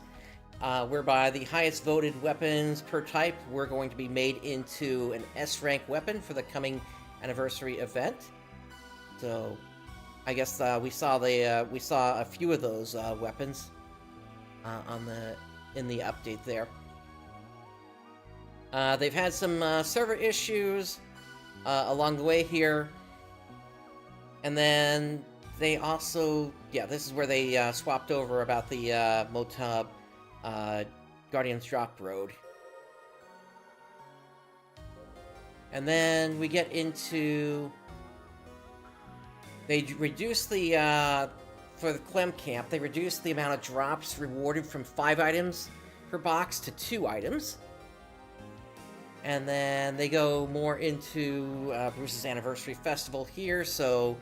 whereby the highest voted weapons per type were going to be made into an S-rank weapon for the coming anniversary event. So I guess we saw a few of those weapons in the update there. They've had some server issues along the way here, and then they also, this is where they swapped over about the Motub Guardians Drop Road. And then we get into, they reduced the for the Clem Camp, they reduced the amount of drops rewarded from 5 items per box to 2 items. And then they go more into Bruce's Anniversary Festival here, so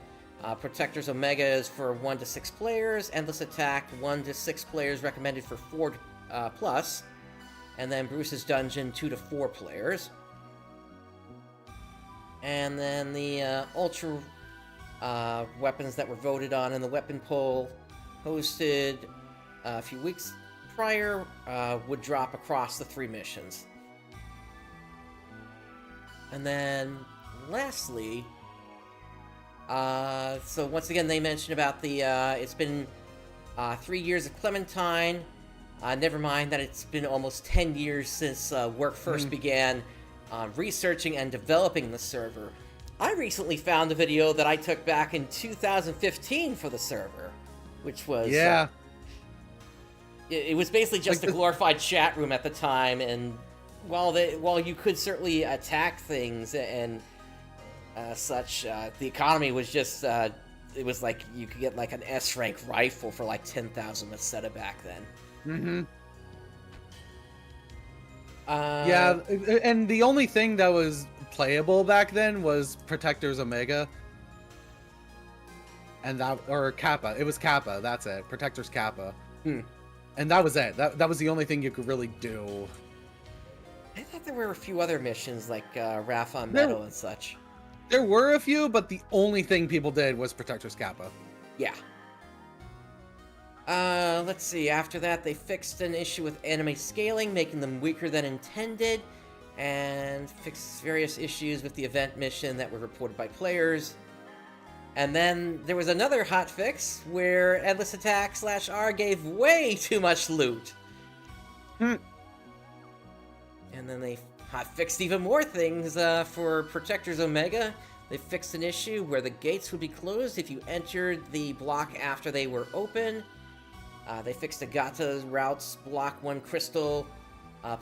Protectors Omega is for 1 to 6 players, Endless Attack 1 to 6 players recommended for 4 plus, and then Bruce's Dungeon 2 to 4 players. And then the Ultra weapons that were voted on in the weapon poll hosted a few weeks prior would drop across the 3 missions. And then lastly, so once again they mentioned about the it's been 3 years of Clementine. Never mind that it's been almost 10 years since work first began researching and developing the server. I recently found a video that I took back in 2015 for the server, which was... Yeah. It was basically just a glorified chat room at the time, and while you could certainly attack things and such, the economy was just... it was like you could get like an S-rank rifle for like 10,000 Meseta back then. Mm-hmm. Yeah, and the only thing that was playable back then was Protectors Omega. And that, or Kappa. It was Kappa, that's it. Protectors Kappa. And that was it. That was the only thing you could really do. I thought there were a few other missions, like Wrath on Meadow and such. There were a few, but the only thing people did was Protectors Kappa. Yeah. Let's see. After that, they fixed an issue with anime scaling, making them weaker than intended, and fixed various issues with the event mission that were reported by players. And then there was another hotfix where Endless Attack /R gave way too much loot. And then they hotfixed even more things for Protectors Omega. They fixed an issue where the gates would be closed if you entered the block after they were open. They fixed Agata routes block 1 crystal,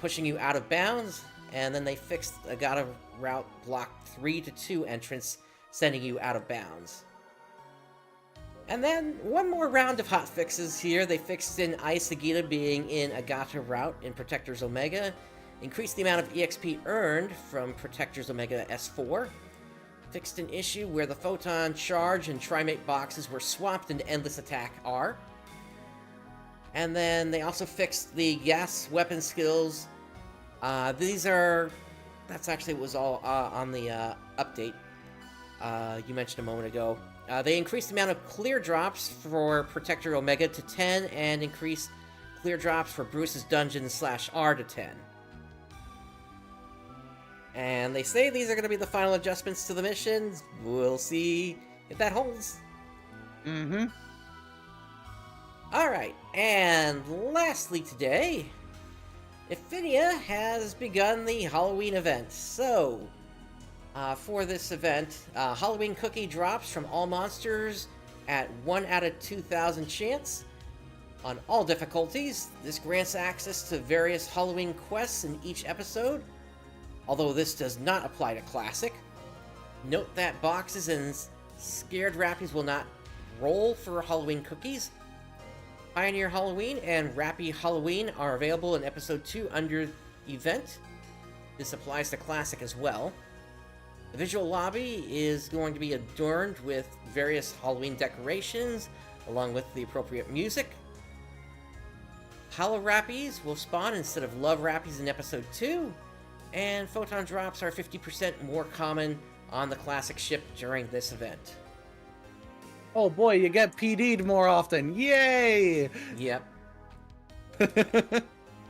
pushing you out of bounds. And then they fixed Agata route block 3 to 2 entrance, sending you out of bounds. And then one more round of hotfixes here. They fixed in Ice Agita being in Agata route in Protectors Omega, increased the amount of EXP earned from Protectors Omega S4, fixed an issue where the Photon Charge and Trimate boxes were swapped into Endless Attack R. And then they also fixed the gas weapon skills. That's actually was all on the update you mentioned a moment ago. They increased the amount of clear drops for Protector Omega to 10 and increased clear drops for Bruce's Dungeon /R to 10. And they say these are going to be the final adjustments to the missions. We'll see if that holds. Mm-hmm. Alright, and lastly today, Ephinia has begun the Halloween event. So, for this event, Halloween cookie drops from all monsters at 1 out of 2,000 chance on all difficulties. This grants access to various Halloween quests in each episode, although this does not apply to Classic. Note that boxes and Scared Rappies will not roll for Halloween cookies. Pioneer Halloween and Rappy Halloween are available in Episode 2 under Event. This applies to Classic as well. The visual lobby is going to be adorned with various Halloween decorations, along with the appropriate music. Hollow Rappies will spawn instead of Love Rappies in Episode 2, and Photon Drops are 50% more common on the Classic ship during this event. Oh boy, you get PD'd more often. Yay! Yep.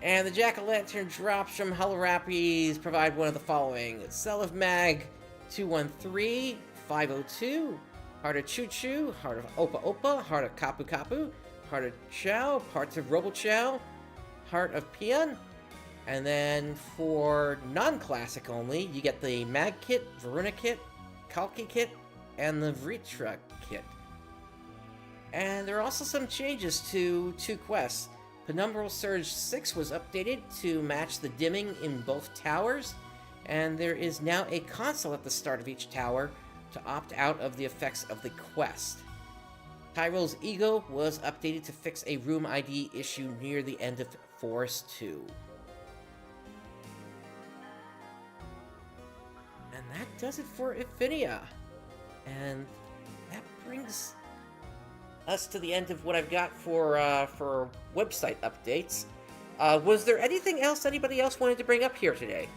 And the Jack-o'-lantern drops from Hollow Rappies provide one of the following: Cell of Mag 213, 502, Heart of Choo Choo, Heart of Opa Opa, Heart of Kapu Kapu, Heart of Chow, Parts of Robo Chow, Heart of Peon. And then for non-classic only, you get the Mag Kit, Varuna Kit, Kalki Kit, and the Vritra Kit. And there are also some changes to 2 quests. Penumbral Surge 6 was updated to match the dimming in both towers, and there is now a console at the start of each tower to opt out of the effects of the quest. Tyro's Ego was updated to fix a room ID issue near the end of Forest 2. And that does it for Ephinia. And that brings us to the end of what I've got for website updates. Was there anything else anybody else wanted to bring up here today?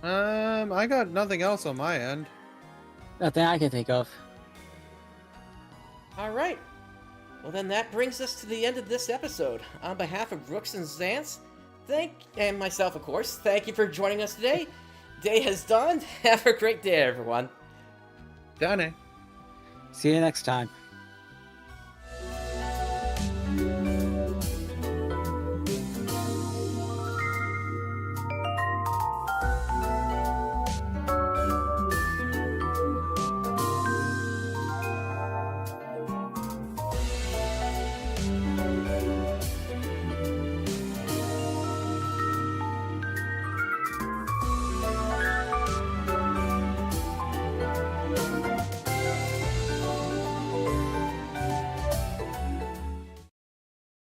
I got nothing else on my end. Nothing I can think of. All right. Well, then that brings us to the end of this episode. On behalf of Brooks and Zance, and myself, of course, thank you for joining us today. Day has dawned. Have a great day, everyone. Done. See you next time.